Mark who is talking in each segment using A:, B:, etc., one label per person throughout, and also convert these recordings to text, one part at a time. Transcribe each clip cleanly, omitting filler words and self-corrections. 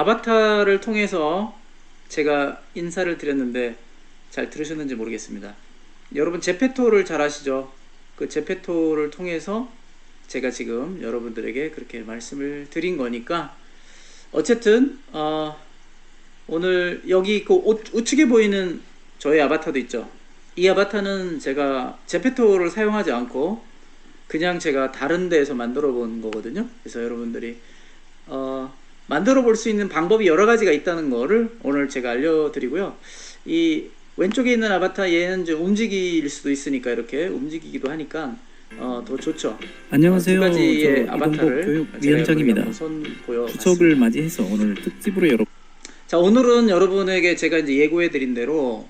A: 아바타를 통해서 제가 인사를 드렸는데 잘 들으셨는지 모르겠습니다. 여러분 제페토를 잘 아시죠? 그 제페토를 통해서 제가 지금 여러분들에게 그렇게 말씀을 드린 거니까 어쨌든 오늘 여기 그 우측에 보이는 저의 아바타도 있죠. 이 아바타는 제가 제페토를 사용하지 않고 그냥 제가 다른 데에서 만들어 본 거거든요. 그래서 여러분들이 만들어 볼 수 있는 방법이 여러 가지가 있다는 거를 오늘 제가 알려드리고요. 이 왼쪽에 있는 아바타 얘는 좀 움직일 수도 있으니까 이렇게 움직이기도 하니까 더 좋죠.
B: 안녕하세요.
A: 두 가지의
B: 저
A: 아바타를
B: 이동국교육위원장입니다. 추석을 맞이해서 오늘 특집으로 여러분.
A: 자, 오늘은 여러분에게 제가 이제 예고해 드린 대로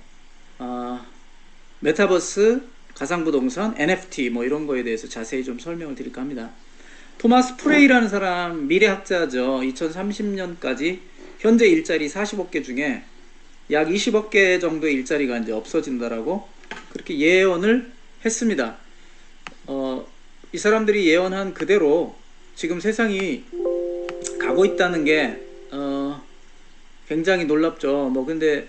A: 메타버스, 가상부동산, NFT 뭐 이런 거에 대해서 자세히 좀 설명을 드릴까 합니다. 토마스 프레이라는 사람 미래학자죠. 2030년까지 현재 일자리 45개 중에 약 20억 개 정도의 일자리가 이제 없어진다라고 그렇게 예언을 했습니다. 이 사람들이 예언한 그대로 지금 세상이 가고 있다는 게 굉장히 놀랍죠. 뭐 근데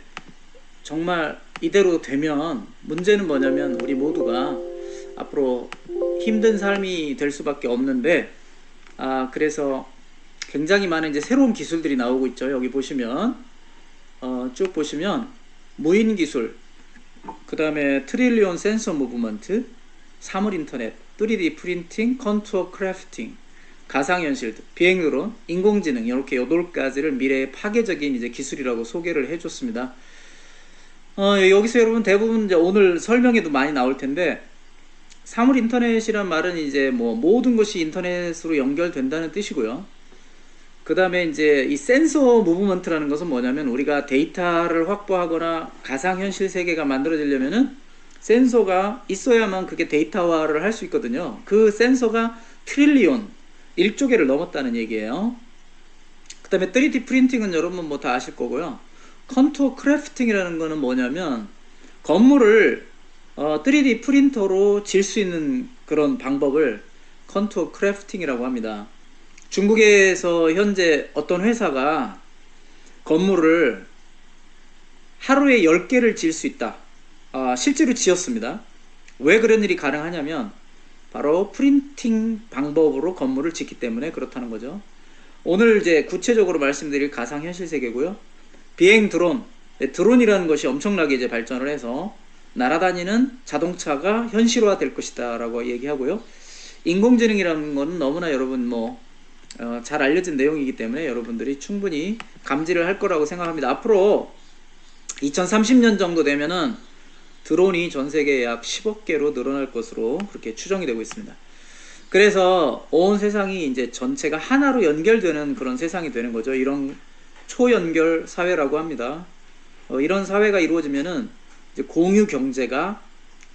A: 정말 이대로 되면 문제는 뭐냐면 우리 모두가 앞으로 힘든 삶이 될 수밖에 없는데 그래서 굉장히 많은 이제 새로운 기술들이 나오고 있죠. 여기 보시면 쭉 보시면 무인 기술, 그 다음에 트릴리온 센서 무브먼트, 사물 인터넷, 3D 프린팅, 컨투어 크래프팅, 가상현실, 비행드론, 인공지능 이렇게 8가지를 미래의 파괴적인 이제 기술이라고 소개를 해줬습니다. 여기서 여러분 대부분 이제 오늘 설명에도 많이 나올 텐데 사물 인터넷이란 말은 이제 뭐 모든 것이 인터넷으로 연결된다는 뜻이고요. 그 다음에 이제 이 센서 무브먼트라는 것은 뭐냐면 우리가 데이터를 확보하거나 가상현실 세계가 만들어지려면은 센서가 있어야만 그게 데이터화를 할 수 있거든요. 그 센서가 트릴리온 1조 개를 넘었다는 얘기예요. 그 다음에 3D 프린팅은 여러분 뭐 다 아실 거고요. 컨투어 크래프팅이라는 거는 뭐냐면 건물을 3D 프린터로 질 수 있는 그런 방법을 컨투어 크래프팅이라고 합니다. 중국에서 현재 어떤 회사가 건물을 하루에 10개를 질 수 있다. 실제로 지었습니다. 왜 그런 일이 가능하냐면 바로 프린팅 방법으로 건물을 짓기 때문에 그렇다는 거죠. 오늘 이제 구체적으로 말씀드릴 가상현실 세계고요. 비행 드론, 드론이라는 것이 엄청나게 이제 발전을 해서 날아다니는 자동차가 현실화 될 것이다 라고 얘기하고요. 인공지능이라는 거는 너무나 여러분 잘 알려진 내용이기 때문에 여러분들이 충분히 감지를 할 거라고 생각합니다. 앞으로 2030년 정도 되면은 드론이 전 세계에 약 10억 개로 늘어날 것으로 그렇게 추정이 되고 있습니다. 그래서 온 세상이 이제 전체가 하나로 연결되는 그런 세상이 되는 거죠. 이런 초연결 사회라고 합니다. 이런 사회가 이루어지면은 이제 공유 경제가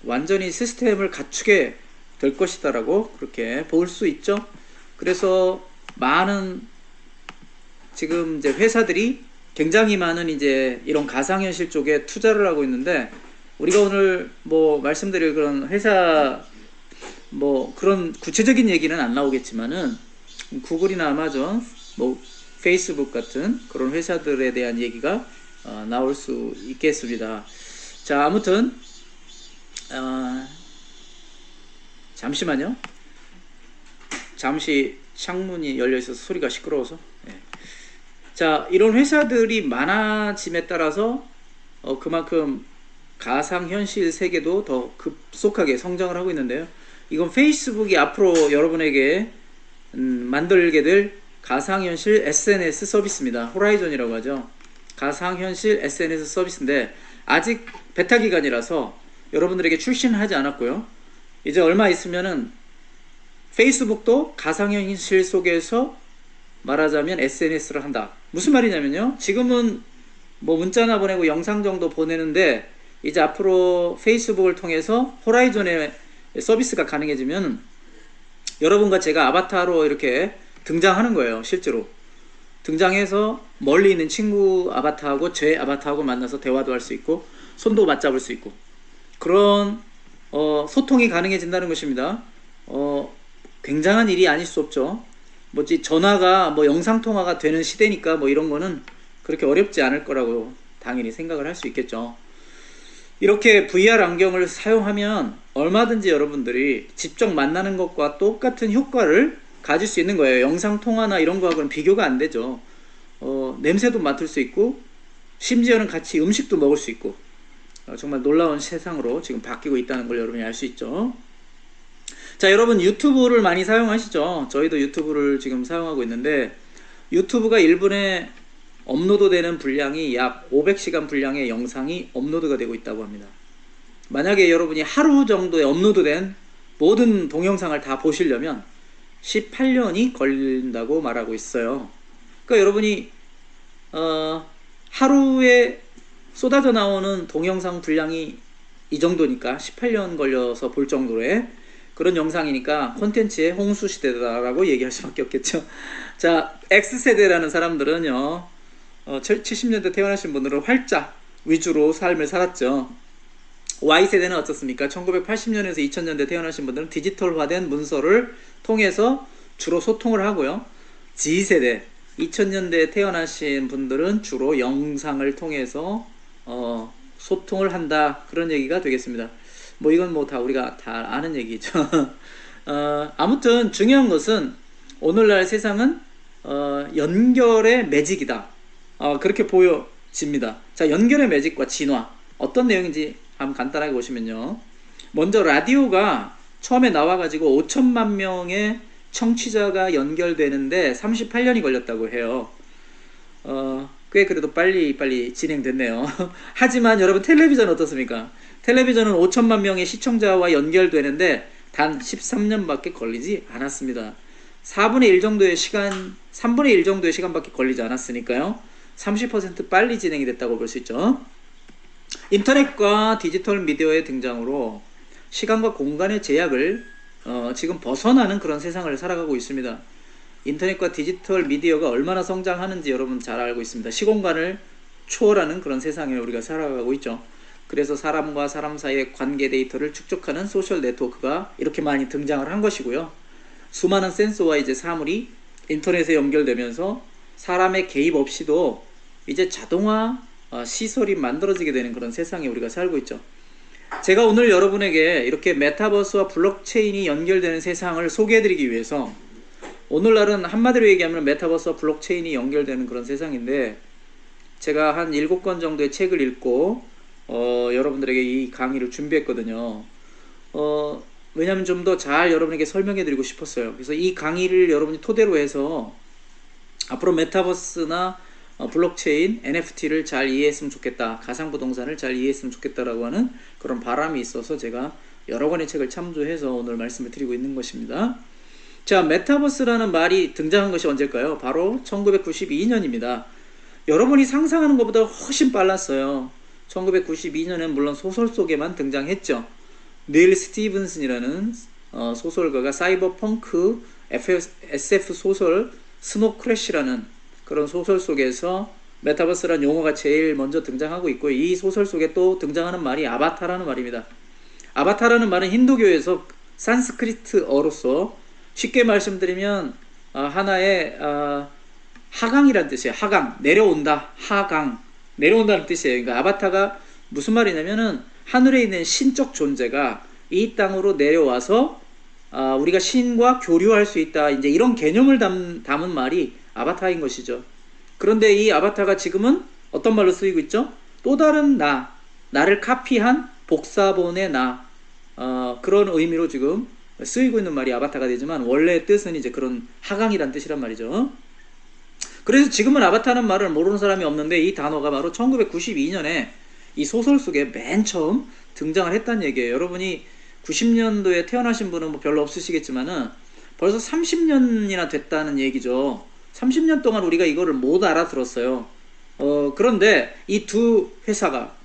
A: 완전히 시스템을 갖추게 될 것이다라고 그렇게 볼 수 있죠. 그래서 많은 지금 이제 회사들이 굉장히 많은 이제 이런 가상현실 쪽에 투자를 하고 있는데 우리가 오늘 뭐 말씀드릴 그런 회사 뭐 그런 구체적인 얘기는 안 나오겠지만은 구글이나 아마존 뭐 페이스북 같은 그런 회사들에 대한 얘기가 나올 수 있겠습니다. 자, 아무튼 잠시만요. 잠시 창문이 열려 있어서 소리가 시끄러워서. 자, 이런 회사들이 많아짐에 따라서 그만큼 가상현실 세계도 더 급속하게 성장을 하고 있는데요. 이건 페이스북이 앞으로 여러분에게 만들게 될 가상현실 SNS 서비스입니다. 호라이즌이라고 하죠. 가상현실 SNS 서비스인데 아직 베타 기간이라서 여러분들에게 출시는 하지 않았고요. 이제 얼마 있으면은 페이스북도 가상현실 속에서 말하자면 SNS를 한다. 무슨 말이냐면요. 지금은 뭐 문자나 보내고 영상 정도 보내는데 이제 앞으로 페이스북을 통해서 호라이즌의 서비스가 가능해지면 여러분과 제가 아바타로 이렇게 등장하는 거예요. 실제로 등장해서 멀리 있는 친구 아바타하고 제 아바타하고 만나서 대화도 할 수 있고 손도 맞잡을 수 있고 그런 소통이 가능해진다는 것입니다. 굉장한 일이 아닐 수 없죠. 뭐지 전화가 뭐 영상 통화가 되는 시대니까 뭐 이런 거는 그렇게 어렵지 않을 거라고 당연히 생각을 할 수 있겠죠. 이렇게 VR 안경을 사용하면 얼마든지 여러분들이 직접 만나는 것과 똑같은 효과를 가질 수 있는 거예요. 영상 통화나 이런 거하고는 비교가 안 되죠. 냄새도 맡을 수 있고 심지어는 같이 음식도 먹을 수 있고 정말 놀라운 세상으로 지금 바뀌고 있다는 걸 여러분이 알 수 있죠. 자, 여러분 유튜브를 많이 사용하시죠? 저희도 유튜브를 지금 사용하고 있는데 유튜브가 1분에 업로드되는 분량이 약 500시간 분량의 영상이 업로드가 되고 있다고 합니다. 만약에 여러분이 하루 정도에 업로드된 모든 동영상을 다 보시려면 18년이 걸린다고 말하고 있어요. 그러니까 여러분이 하루에 쏟아져 나오는 동영상 분량이 이 정도니까 18년 걸려서 볼 정도의 그런 영상이니까 콘텐츠의 홍수시대다라고 얘기할 수밖에 없겠죠. 자, X세대라는 사람들은요 70년대 태어나신 분들은 활자 위주로 삶을 살았죠. Y세대는 어떻습니까? 1980년에서 2000년대 태어나신 분들은 디지털화된 문서를 통해서 주로 소통을 하고요. Z세대 2000년대에 태어나신 분들은 주로 영상을 통해서 소통을 한다, 그런 얘기가 되겠습니다. 뭐 이건 뭐 다 우리가 다 아는 얘기죠. 아무튼 중요한 것은 오늘날 세상은 연결의 매직이다, 그렇게 보여집니다. 자, 연결의 매직과 진화 어떤 내용인지 한번 간단하게 보시면요. 먼저 라디오가 처음에 나와가지고 5천만 명의 청취자가 연결되는데 38년이 걸렸다고 해요. 꽤 그래도 빨리 진행됐네요. 하지만 여러분 텔레비전 어떻습니까? 텔레비전은 5천만 명의 시청자와 연결되는데 단 13년밖에 걸리지 않았습니다. 3분의 1 정도의 시간밖에 걸리지 않았으니까요. 30% 빨리 진행이 됐다고 볼 수 있죠. 인터넷과 디지털 미디어의 등장으로 시간과 공간의 제약을 지금 벗어나는 그런 세상을 살아가고 있습니다. 인터넷과 디지털 미디어가 얼마나 성장하는지 여러분 잘 알고 있습니다. 시공간을 초월하는 그런 세상에 우리가 살아가고 있죠. 그래서 사람과 사람 사이의 관계 데이터를 축적하는 소셜 네트워크가 이렇게 많이 등장을 한 것이고요. 수많은 센서와 이제 사물이 인터넷에 연결되면서 사람의 개입 없이도 이제 자동화 시설이 만들어지게 되는 그런 세상에 우리가 살고 있죠. 제가 오늘 여러분에게 이렇게 메타버스와 블록체인이 연결되는 세상을 소개해드리기 위해서, 오늘날은 한마디로 얘기하면 메타버스와 블록체인이 연결되는 그런 세상인데, 제가 한 7권 정도의 책을 읽고 여러분들에게 이 강의를 준비했거든요. 왜냐하면 좀 더 잘 여러분에게 설명해 드리고 싶었어요. 그래서 이 강의를 여러분이 토대로 해서 앞으로 메타버스나 블록체인, NFT를 잘 이해했으면 좋겠다, 가상부동산을 잘 이해했으면 좋겠다라고 하는 그런 바람이 있어서 제가 여러 권의 책을 참조해서 오늘 말씀을 드리고 있는 것입니다. 자, 메타버스라는 말이 등장한 것이 언제일까요? 바로 1992년입니다. 여러분이 상상하는 것보다 훨씬 빨랐어요. 1992년엔 물론 소설 속에만 등장했죠. 닐 스티븐슨이라는 소설가가 사이버펑크 SF 소설 스노우 크래시라는 그런 소설 속에서 메타버스라는 용어가 제일 먼저 등장하고 있고, 이 소설 속에 또 등장하는 말이 아바타라는 말입니다. 아바타라는 말은 힌두교에서 산스크리트어로서 쉽게 말씀드리면 하나의 하강이라는 뜻이에요. 하강, 내려온다, 하강, 내려온다는 뜻이에요. 그러니까 아바타가 무슨 말이냐면은 하늘에 있는 신적 존재가 이 땅으로 내려와서 우리가 신과 교류할 수 있다, 이제 이런 개념을 담은 말이 아바타인 것이죠. 그런데 이 아바타가 지금은 어떤 말로 쓰이고 있죠? 또 다른 나를 카피한 복사본의 그런 의미로 지금 쓰이고 있는 말이 아바타가 되지만, 원래 뜻은 이제 그런 하강이란 뜻이란 말이죠. 그래서 지금은 아바타는 말을 모르는 사람이 없는데, 이 단어가 바로 1992년에 이 소설 속에 맨 처음 등장을 했다는 얘기예요. 여러분이 90년도에 태어나신 분은 뭐 별로 없으시겠지만은 벌써 30년이나 됐다는 얘기죠. 30년 동안 우리가 이거를 못 알아들었어요. 그런데 이 두 회사가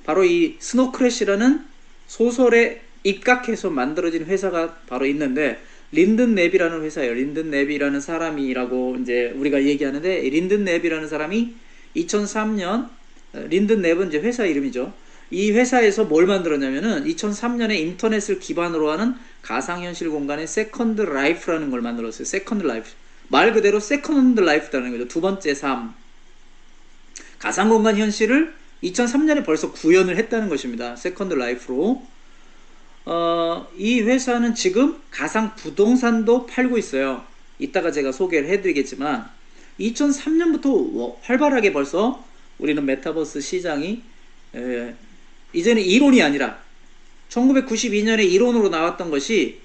A: 바로 이 스노우 크래시라는 소설에 입각해서 만들어진 회사가 바로 있는데, 린든 랩이라는 회사예요. 린든 랩이라는 사람이라고 이제 우리가 얘기하는데, 린든 랩이라는 사람이 2003년, 린든 랩은 이제 회사 이름이죠. 이 회사에서 뭘 만들었냐면은 2003년에 인터넷을 기반으로 하는 가상현실 공간의 세컨드 라이프라는 걸 만들었어요. 세컨드 라이프. 말 그대로 세컨드 라이프라는 거죠. 두 번째 삶. 가상공간 현실을 2003년에 벌써 구현을 했다는 것입니다. 세컨드 라이프로. 이 회사는 지금 가상 부동산도 팔고 있어요. 이따가 제가 소개를 해드리겠지만 2003년부터 활발하게 벌써 우리는 메타버스 시장이 이제는 이론이 아니라 1992년에 이론으로 나왔던 것이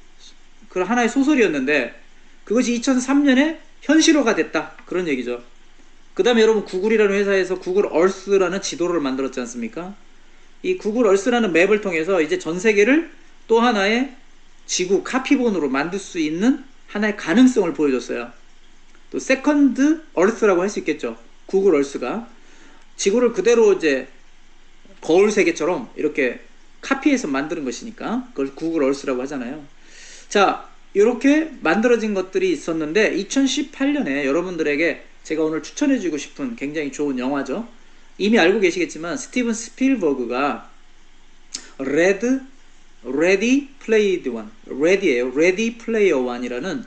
A: 그 하나의 소설이었는데 그것이 2003년에 현실화가 됐다. 그런 얘기죠. 그 다음에 여러분 구글이라는 회사에서 구글 얼스라는 지도를 만들었지 않습니까? 이 구글 얼스라는 맵을 통해서 이제 전 세계를 또 하나의 지구 카피본으로 만들 수 있는 하나의 가능성을 보여줬어요. 또 세컨드 얼스라고 할 수 있겠죠. 구글 얼스가 지구를 그대로 이제 거울 세계처럼 이렇게 카피해서 만드는 것이니까 그걸 구글 얼스라고 하잖아요. 자, 이렇게 만들어진 것들이 있었는데 2018년에 여러분들에게 제가 오늘 추천해주고 싶은 굉장히 좋은 영화죠. 이미 알고 계시겠지만 스티븐 스필버그가 레디 플레이어 원이라는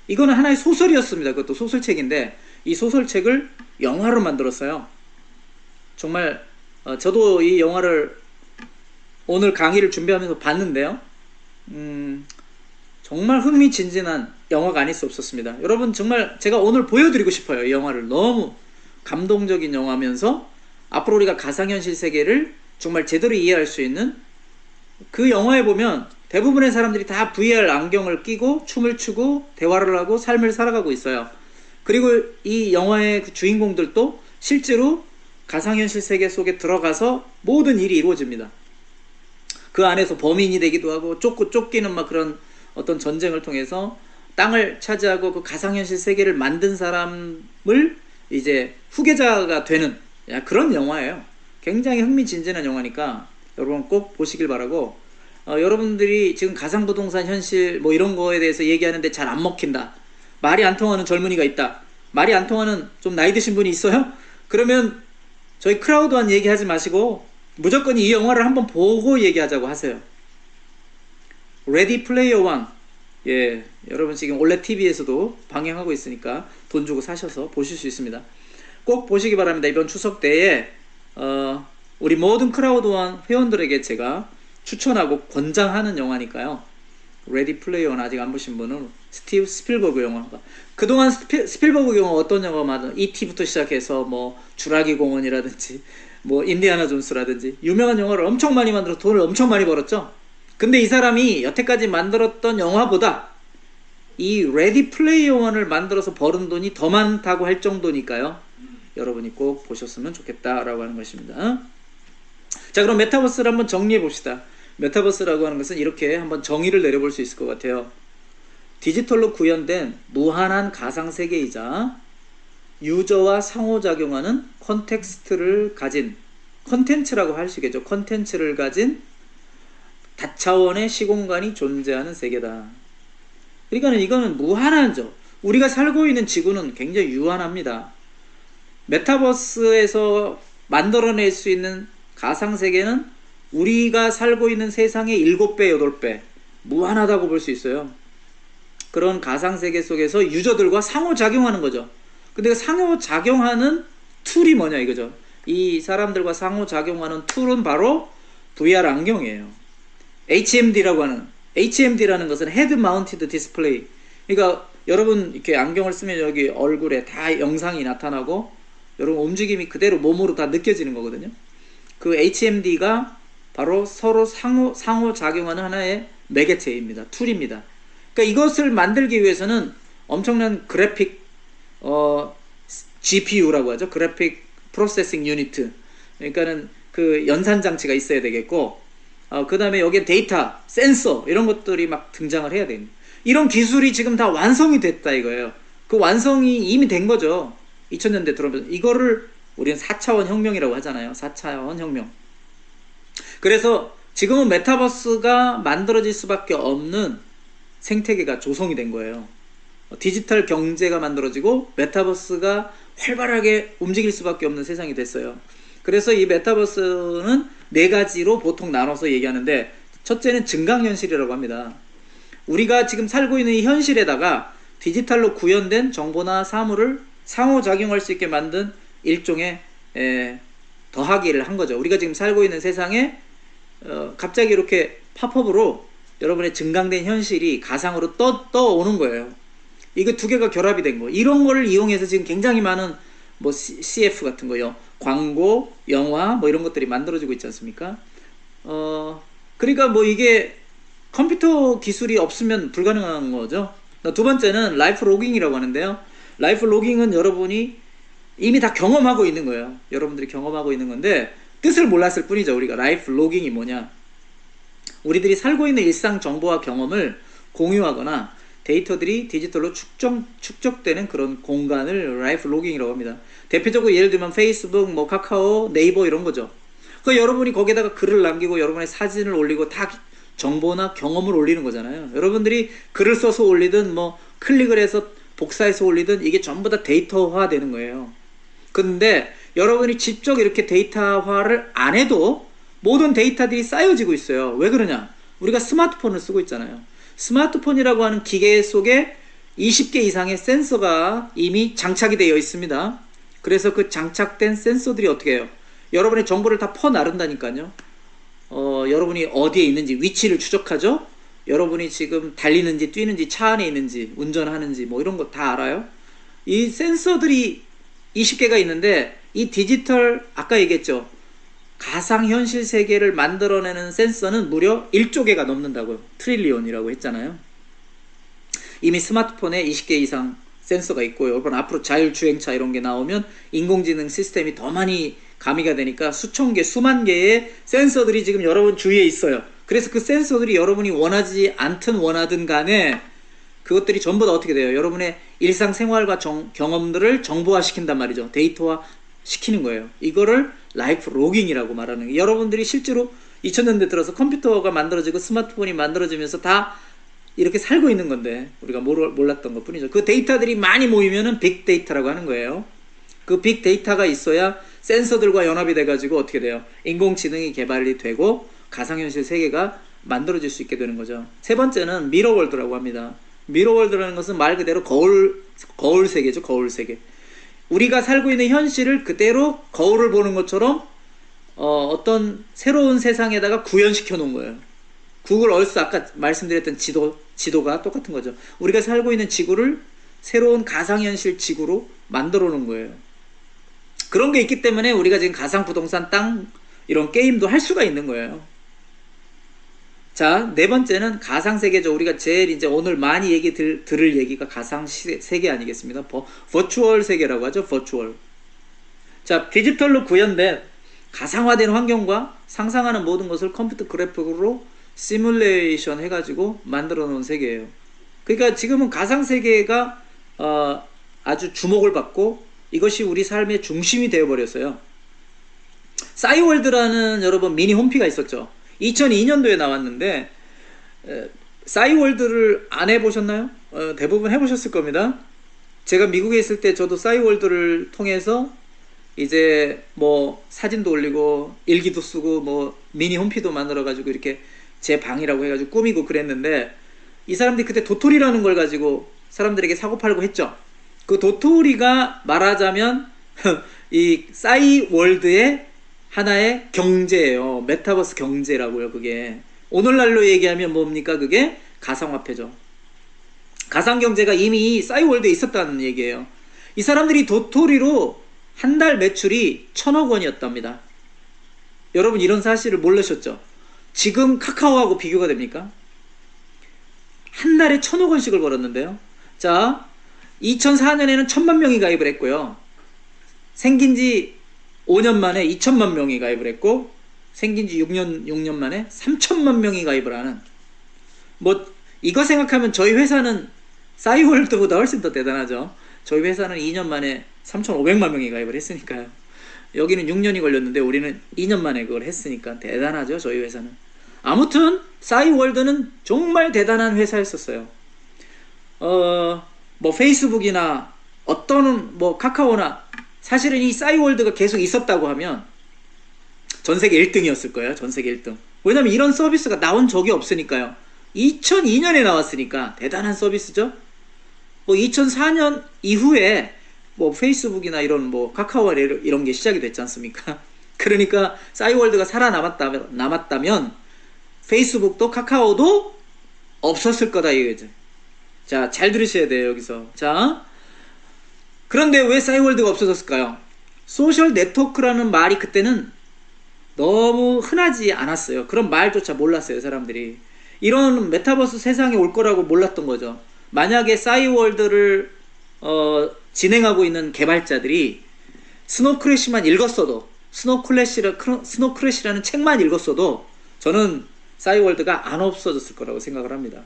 A: 이거는 하나의 소설이었습니다. 그것도 소설책인데 이 소설책을 영화로 만들었어요. 정말 저도 이 영화를 오늘 강의를 준비하면서 봤는데요. 정말 흥미진진한 영화가 아닐 수 없었습니다. 여러분 정말 제가 오늘 보여드리고 싶어요. 이 영화를 너무 감동적인 영화면서 앞으로 우리가 가상현실 세계를 정말 제대로 이해할 수 있는 그 영화에 보면 대부분의 사람들이 다 VR 안경을 끼고 춤을 추고 대화를 하고 삶을 살아가고 있어요. 그리고 이 영화의 그 주인공들도 실제로 가상현실 세계 속에 들어가서 모든 일이 이루어집니다. 그 안에서 범인이 되기도 하고 쫓기는 막 그런 어떤 전쟁을 통해서 땅을 차지하고 그 가상현실 세계를 만든 사람을 이제 후계자가 되는 그런 영화예요. 굉장히 흥미진진한 영화니까 여러분 꼭 보시길 바라고 여러분들이 지금 가상부동산 현실 뭐 이런 거에 대해서 얘기하는데 잘 안 먹힌다. 말이 안 통하는 젊은이가 있다. 말이 안 통하는 좀 나이 드신 분이 있어요? 그러면 저희 크라우드한 얘기하지 마시고 무조건 이 영화를 한번 보고 얘기하자고 하세요. 레디 플레이어 원. 예, 여러분 지금 올레 TV에서도 방영하고 있으니까 돈 주고 사셔서 보실 수 있습니다. 꼭 보시기 바랍니다. 이번 추석 때에 우리 모든 크라우드원 회원들에게 제가 추천하고 권장하는 영화니까요. 레디 플레이어 원 아직 안 보신 분은 스티브 스필버그 영화가 그동안 스필버그 영화 어떤 영화만 E.T.부터 시작해서 뭐 주라기 공원이라든지 뭐 인디아나 존스라든지 유명한 영화를 엄청 많이 만들어 돈을 엄청 많이 벌었죠. 근데 이 사람이 여태까지 만들었던 영화보다 이 레디 플레이어 원을 만들어서 버는 돈이 더 많다고 할 정도니까요. 여러분이 꼭 보셨으면 좋겠다라고 하는 것입니다. 자, 그럼 메타버스를 한번 정리해 봅시다. 메타버스라고 하는 것은 이렇게 한번 정의를 내려볼 수 있을 것 같아요. 디지털로 구현된 무한한 가상세계이자 유저와 상호작용하는 컨텍스트를 가진 컨텐츠라고 할 수 있겠죠. 컨텐츠를 가진 다차원의 시공간이 존재하는 세계다. 그러니까 이거는 무한하죠. 우리가 살고 있는 지구는 굉장히 유한합니다. 메타버스에서 만들어낼 수 있는 가상세계는 우리가 살고 있는 세상의 7배, 8배 무한하다고 볼 수 있어요. 그런 가상세계 속에서 유저들과 상호작용하는 거죠. 근데 그 상호작용하는 툴이 뭐냐 이거죠. 이 사람들과 상호작용하는 툴은 바로 VR 안경이에요. HMD라는 것은 헤드 마운티드 디스플레이. 그러니까 여러분 이렇게 안경을 쓰면 여기 얼굴에 다 영상이 나타나고 여러분 움직임이 그대로 몸으로 다 느껴지는 거거든요. 그 HMD가 바로 서로 상호작용하는 하나의 매개체입니다. 툴입니다. 그러니까 이것을 만들기 위해서는 엄청난 그래픽 GPU라고 하죠. 그래픽 프로세싱 유니트. 그러니까는 그 연산 장치가 있어야 되겠고 그 다음에 여기에 데이터, 센서 이런 것들이 막 등장을 해야 됩니다. 이런 기술이 지금 다 완성이 됐다 이거예요. 그 완성이 이미 된 거죠. 2000년대 들어오면 이거를 우리는 4차원 혁명이라고 하잖아요. 4차원 혁명. 그래서 지금은 메타버스가 만들어질 수밖에 없는 생태계가 조성이 된 거예요. 디지털 경제가 만들어지고 메타버스가 활발하게 움직일 수밖에 없는 세상이 됐어요. 그래서 이 메타버스는 4가지로 보통 나눠서 얘기하는데 첫째는 증강현실이라고 합니다. 우리가 지금 살고 있는 이 현실에다가 디지털로 구현된 정보나 사물을 상호작용할 수 있게 만든 일종의 더하기를 한 거죠. 우리가 지금 살고 있는 세상에 갑자기 이렇게 팝업으로 여러분의 증강된 현실이 가상으로 떠오는 거예요. 이거 두 개가 결합이 된 거. 이런 거를 이용해서 지금 굉장히 많은 뭐 CF 같은 거요, 광고, 영화 뭐 이런 것들이 만들어지고 있지 않습니까? 그러니까 뭐 이게 컴퓨터 기술이 없으면 불가능한 거죠. 두 번째는 라이프 로깅이라고 하는데요. 라이프 로깅은 여러분이 이미 다 경험하고 있는 거예요. 여러분들이 경험하고 있는 건데 뜻을 몰랐을 뿐이죠. 우리가 라이프 로깅이 뭐냐, 우리들이 살고 있는 일상 정보와 경험을 공유하거나 데이터들이 디지털로 축적되는 그런 공간을 라이프 로깅이라고 합니다. 대표적으로 예를 들면 페이스북, 뭐 카카오, 네이버 이런 거죠. 그 여러분이 거기다가 글을 남기고 여러분의 사진을 올리고 다 정보나 경험을 올리는 거잖아요. 여러분들이 글을 써서 올리든 뭐 클릭을 해서 복사해서 올리든 이게 전부 다 데이터화 되는 거예요. 근데 여러분이 직접 이렇게 데이터화를 안 해도 모든 데이터들이 쌓여지고 있어요. 왜 그러냐? 우리가 스마트폰을 쓰고 있잖아요. 스마트폰이라고 하는 기계 속에 20개 이상의 센서가 이미 장착이 되어 있습니다. 그래서 그 장착된 센서들이 어떻게 해요? 여러분의 정보를 다 퍼나른다니까요. 여러분이 어디에 있는지 위치를 추적하죠. 여러분이 지금 달리는지 뛰는지 차 안에 있는지 운전하는지 뭐 이런 거 다 알아요. 이 센서들이 20개가 있는데 이 디지털, 아까 얘기했죠, 가상현실 세계를 만들어내는 센서는 무려 1조 개가 넘는다고요. 트릴리온이라고 했잖아요. 이미 스마트폰에 20개 이상 센서가 있고, 여러분 앞으로 자율주행차 이런 게 나오면 인공지능 시스템이 더 많이 가미가 되니까 수천 개, 수만 개의 센서들이 지금 여러분 주위에 있어요. 그래서 그 센서들이 여러분이 원하지 않든 원하든 간에 그것들이 전부 다 어떻게 돼요? 여러분의 일상생활과 경험들을 정보화 시킨단 말이죠. 데이터화 시키는 거예요. 이거를 라이프 로깅이라고 말하는 거예요. 여러분들이 실제로 2000년대 들어서 컴퓨터가 만들어지고 스마트폰이 만들어지면서 다 이렇게 살고 있는 건데 우리가 몰랐던 것 뿐이죠. 그 데이터들이 많이 모이면은 빅데이터라고 하는 거예요. 그 빅데이터가 있어야 센서들과 연합이 돼가지고 어떻게 돼요? 인공지능이 개발이 되고 가상현실 세계가 만들어질 수 있게 되는 거죠. 세 번째는 미러월드라고 합니다. 미러월드라는 것은 말 그대로 거울 세계죠. 거울 세계. 우리가 살고 있는 현실을 그대로 거울을 보는 것처럼 어떤 새로운 세상에다가 구현시켜 놓은 거예요. 구글 얼스, 아까 말씀드렸던 지도가 똑같은 거죠. 우리가 살고 있는 지구를 새로운 가상현실 지구로 만들어 놓은 거예요. 그런 게 있기 때문에 우리가 지금 가상부동산 땅 이런 게임도 할 수가 있는 거예요. 자, 네 번째는 가상세계죠. 우리가 제일 이제 오늘 많이 들을 얘기가 가상세계 아니겠습니까? 버추얼 세계라고 하죠. 버추얼. 자, 디지털로 구현된 가상화된 환경과 상상하는 모든 것을 컴퓨터 그래픽으로 시뮬레이션 해가지고 만들어 놓은 세계예요. 그러니까 지금은 가상세계가 아주 주목을 받고 이것이 우리 삶의 중심이 되어버렸어요. 싸이월드라는 여러분 미니 홈피가 있었죠. 2002년도에 나왔는데 싸이월드를 안 해보셨나요? 대부분 해보셨을 겁니다. 제가 미국에 있을 때 저도 싸이월드를 통해서 이제 뭐 사진도 올리고 일기도 쓰고 뭐 미니 홈피도 만들어 가지고 이렇게 제 방이라고 해가지고 꾸미고 그랬는데 이 사람들이 그때 도토리라는 걸 가지고 사람들에게 사고팔고 했죠. 그 도토리가 말하자면 이 싸이월드의 하나의 경제예요. 메타버스 경제라고요. 그게 오늘날로 얘기하면 뭡니까? 그게 가상화폐죠. 가상경제가 이미 싸이월드에 있었다는 얘기예요. 이 사람들이 도토리로 한 달 매출이 1000억 원이었답니다. 여러분 이런 사실을 모르셨죠? 지금 카카오하고 비교가 됩니까? 한 달에 1000억 원씩을 벌었는데요. 자, 2004년에는 1000만 명이 가입을 했고요. 생긴 지 5년 만에 2천만 명이 가입을 했고, 생긴 지 6년 만에 3천만 명이 가입을 하는, 뭐 이거 생각하면 저희 회사는 싸이월드보다 훨씬 더 대단하죠. 저희 회사는 2년 만에 3,500만 명이 가입을 했으니까요. 여기는 6년이 걸렸는데 우리는 2년 만에 그걸 했으니까 대단하죠. 저희 회사는. 아무튼 싸이월드는 정말 대단한 회사였었어요. 뭐 페이스북이나 어떤 뭐 카카오나 사실은 이 싸이월드가 계속 있었다고 하면 전세계 1등이었을 거예요. 전세계 1등. 왜냐면 이런 서비스가 나온 적이 없으니까요. 2002년에 나왔으니까 대단한 서비스죠. 뭐 2004년 이후에 뭐 페이스북이나 이런 뭐 카카오 이런 게 시작이 됐지 않습니까? 그러니까 싸이월드가 남았다면 페이스북도 카카오도 없었을 거다 이거죠. 자, 잘 들으셔야 돼요, 여기서. 자, 그런데 왜 싸이월드가 없어졌을까요? 소셜 네트워크라는 말이 그때는 너무 흔하지 않았어요. 그런 말조차 몰랐어요, 사람들이. 이런 메타버스 세상에 올 거라고 몰랐던 거죠. 만약에 싸이월드를 진행하고 있는 개발자들이 스노우크래시만 읽었어도, 스노우크래시라는 책만 읽었어도 저는 싸이월드가 안 없어졌을 거라고 생각을 합니다.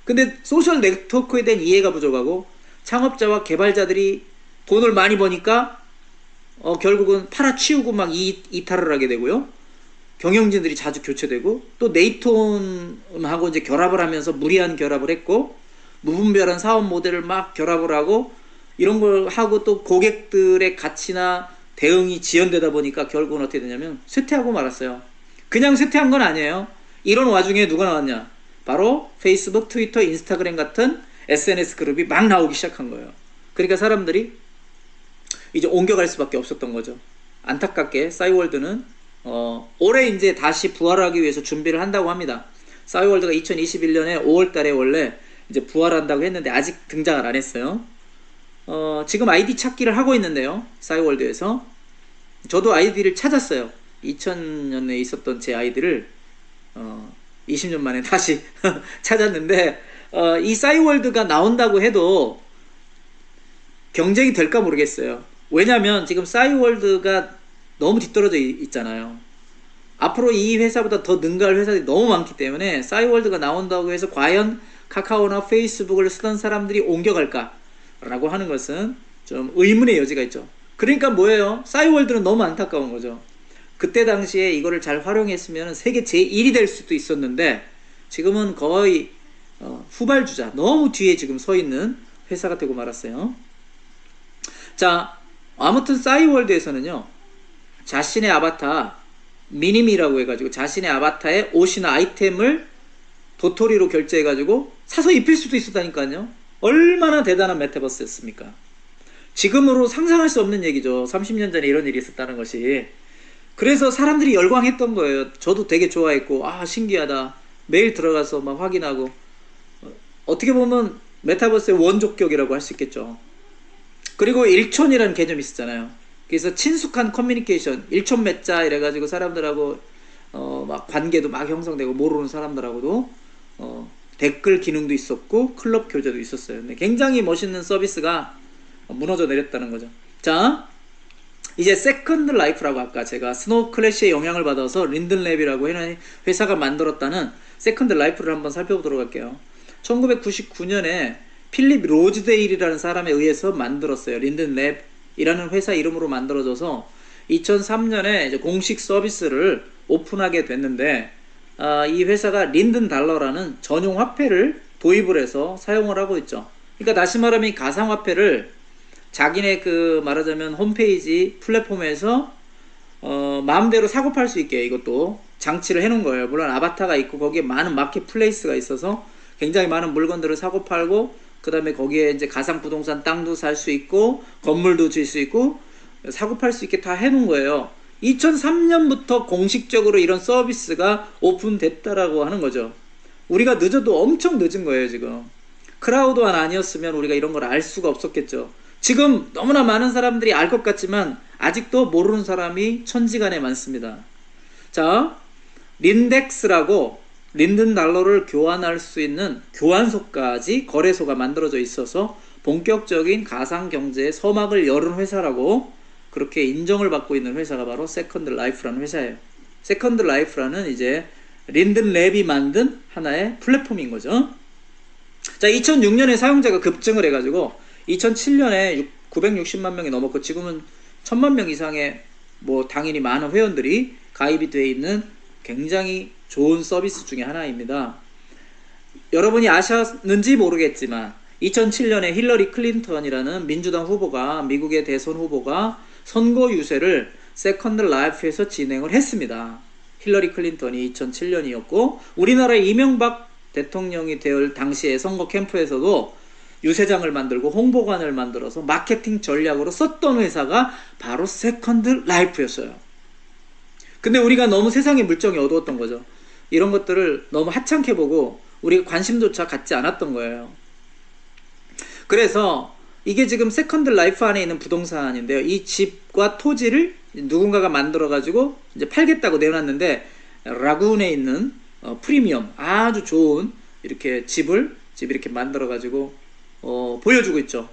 A: 근데 소셜 네트워크에 대한 이해가 부족하고 창업자와 개발자들이 돈을 많이 버니까 결국은 팔아치우고 막 이탈을 하게 되고요. 경영진들이 자주 교체되고, 또 네이톤하고 이제 결합을 하면서 무리한 결합을 했고, 무분별한 사업 모델을 막 결합을 하고, 이런 걸 하고 또 고객들의 가치나 대응이 지연되다 보니까 결국은 어떻게 되냐면 쇠퇴하고 말았어요. 그냥 쇠퇴한 건 아니에요. 이런 와중에 누가 나왔냐? 바로 페이스북, 트위터, 인스타그램 같은 SNS 그룹이 막 나오기 시작한 거예요. 그러니까 사람들이 이제 옮겨갈 수밖에 없었던 거죠. 안타깝게 싸이월드는 올해 이제 다시 부활하기 위해서 준비를 한다고 합니다. 싸이월드가 2021년에 5월달에 원래 이제 부활한다고 했는데 아직 등장을 안 했어요. 지금 아이디 찾기를 하고 있는데요, 싸이월드에서. 저도 아이디를 찾았어요. 2000년에 있었던 제 아이디를 20년 만에 다시 찾았는데, 이 싸이월드가 나온다고 해도 경쟁이 될까 모르겠어요. 왜냐면 지금 싸이월드가 너무 뒤떨어져 있잖아요. 앞으로 이 회사보다 더 능가할 회사들이 너무 많기 때문에 싸이월드가 나온다고 해서 과연 카카오나 페이스북을 쓰던 사람들이 옮겨갈까 라고 하는 것은 좀 의문의 여지가 있죠. 그러니까 뭐예요? 싸이월드는 너무 안타까운 거죠. 그때 당시에 이거를 잘 활용했으면 세계 제1이 될 수도 있었는데, 지금은 거의 후발주자, 너무 뒤에 지금 서 있는 회사가 되고 말았어요. 자, 아무튼 싸이월드에서는요, 자신의 아바타 미니미라고 해가지고 자신의 아바타에 옷이나 아이템을 도토리로 결제해가지고 사서 입힐 수도 있었다니까요. 얼마나 대단한 메타버스였습니까? 지금으로 상상할 수 없는 얘기죠. 30년 전에 이런 일이 있었다는 것이. 그래서 사람들이 열광했던 거예요. 저도 되게 좋아했고, 아 신기하다. 매일 들어가서 막 확인하고, 어떻게 보면 메타버스의 원조격이라고 할 수 있겠죠. 그리고 일촌이라는 개념이 있었잖아요. 그래서 친숙한 커뮤니케이션, 일촌 맺자 이래가지고 사람들하고 막 관계도 막 형성되고, 모르는 사람들하고도 댓글 기능도 있었고 클럽 교제도 있었어요. 근데 굉장히 멋있는 서비스가 무너져 내렸다는 거죠. 자, 이제 세컨드 라이프라고, 아까 제가 스노우 클래시의 영향을 받아서 린든랩이라고 하는 회사가 만들었다는 세컨드 라이프를 한번 살펴보도록 할게요. 1999년에 필립 로즈데일이라는 사람에 의해서 만들었어요. 린든랩이라는 회사 이름으로 만들어져서 2003년에 이제 공식 서비스를 오픈하게 됐는데, 이 회사가 린든 달러라는 전용 화폐를 도입을 해서 사용을 하고 있죠. 그러니까 다시 말하면 이 가상화폐를 자기네 그 말하자면 홈페이지 플랫폼에서 마음대로 사고 팔 수 있게 이것도 장치를 해놓은 거예요. 물론 아바타가 있고 거기에 많은 마켓플레이스가 있어서 굉장히 많은 물건들을 사고 팔고, 그 다음에 거기에 이제 가상 부동산 땅도 살 수 있고 건물도 질 수 있고 사고 팔 수 있게 다 해놓은 거예요. 2003년부터 공식적으로 이런 서비스가 오픈됐다라고 하는 거죠. 우리가 늦어도 엄청 늦은 거예요. 지금 크라우드완 아니었으면 우리가 이런 걸 알 수가 없었겠죠. 지금 너무나 많은 사람들이 알 것 같지만 아직도 모르는 사람이 천지간에 많습니다. 자, 린덱스라고 린든 달러를 교환할 수 있는 교환소까지 거래소가 만들어져 있어서 본격적인 가상 경제의 서막을 열은 회사라고 그렇게 인정을 받고 있는 회사가 바로 세컨드 라이프라는 회사예요. 세컨드 라이프라는 이제 린든랩이 만든 하나의 플랫폼인 거죠. 자, 2006년에 사용자가 급증을 해가지고 2007년에 960만 명이 넘었고, 지금은 1000만 명 이상의 뭐 당연히 많은 회원들이 가입이 되어 있는 굉장히 좋은 서비스 중에 하나입니다. 여러분이 아셨는지 모르겠지만 2007년에 힐러리 클린턴이라는 민주당 후보가, 미국의 대선 후보가 선거 유세를 세컨드 라이프에서 진행을 했습니다. 힐러리 클린턴이 2007년이었고, 우리나라의 이명박 대통령이 될 당시의 선거 캠프에서도 유세장을 만들고 홍보관을 만들어서 마케팅 전략으로 썼던 회사가 바로 세컨드 라이프였어요. 근데 우리가 너무 세상의 물정이 어두웠던 거죠. 이런 것들을 너무 하찮게 보고 우리가 관심조차 갖지 않았던 거예요. 그래서 이게 지금 세컨드 라이프 안에 있는 부동산인데요. 이 집과 토지를 누군가가 만들어 가지고 이제 팔겠다고 내놨는데 라군에 있는 프리미엄 아주 좋은 이렇게 집을 이렇게 만들어 가지고 보여주고 있죠.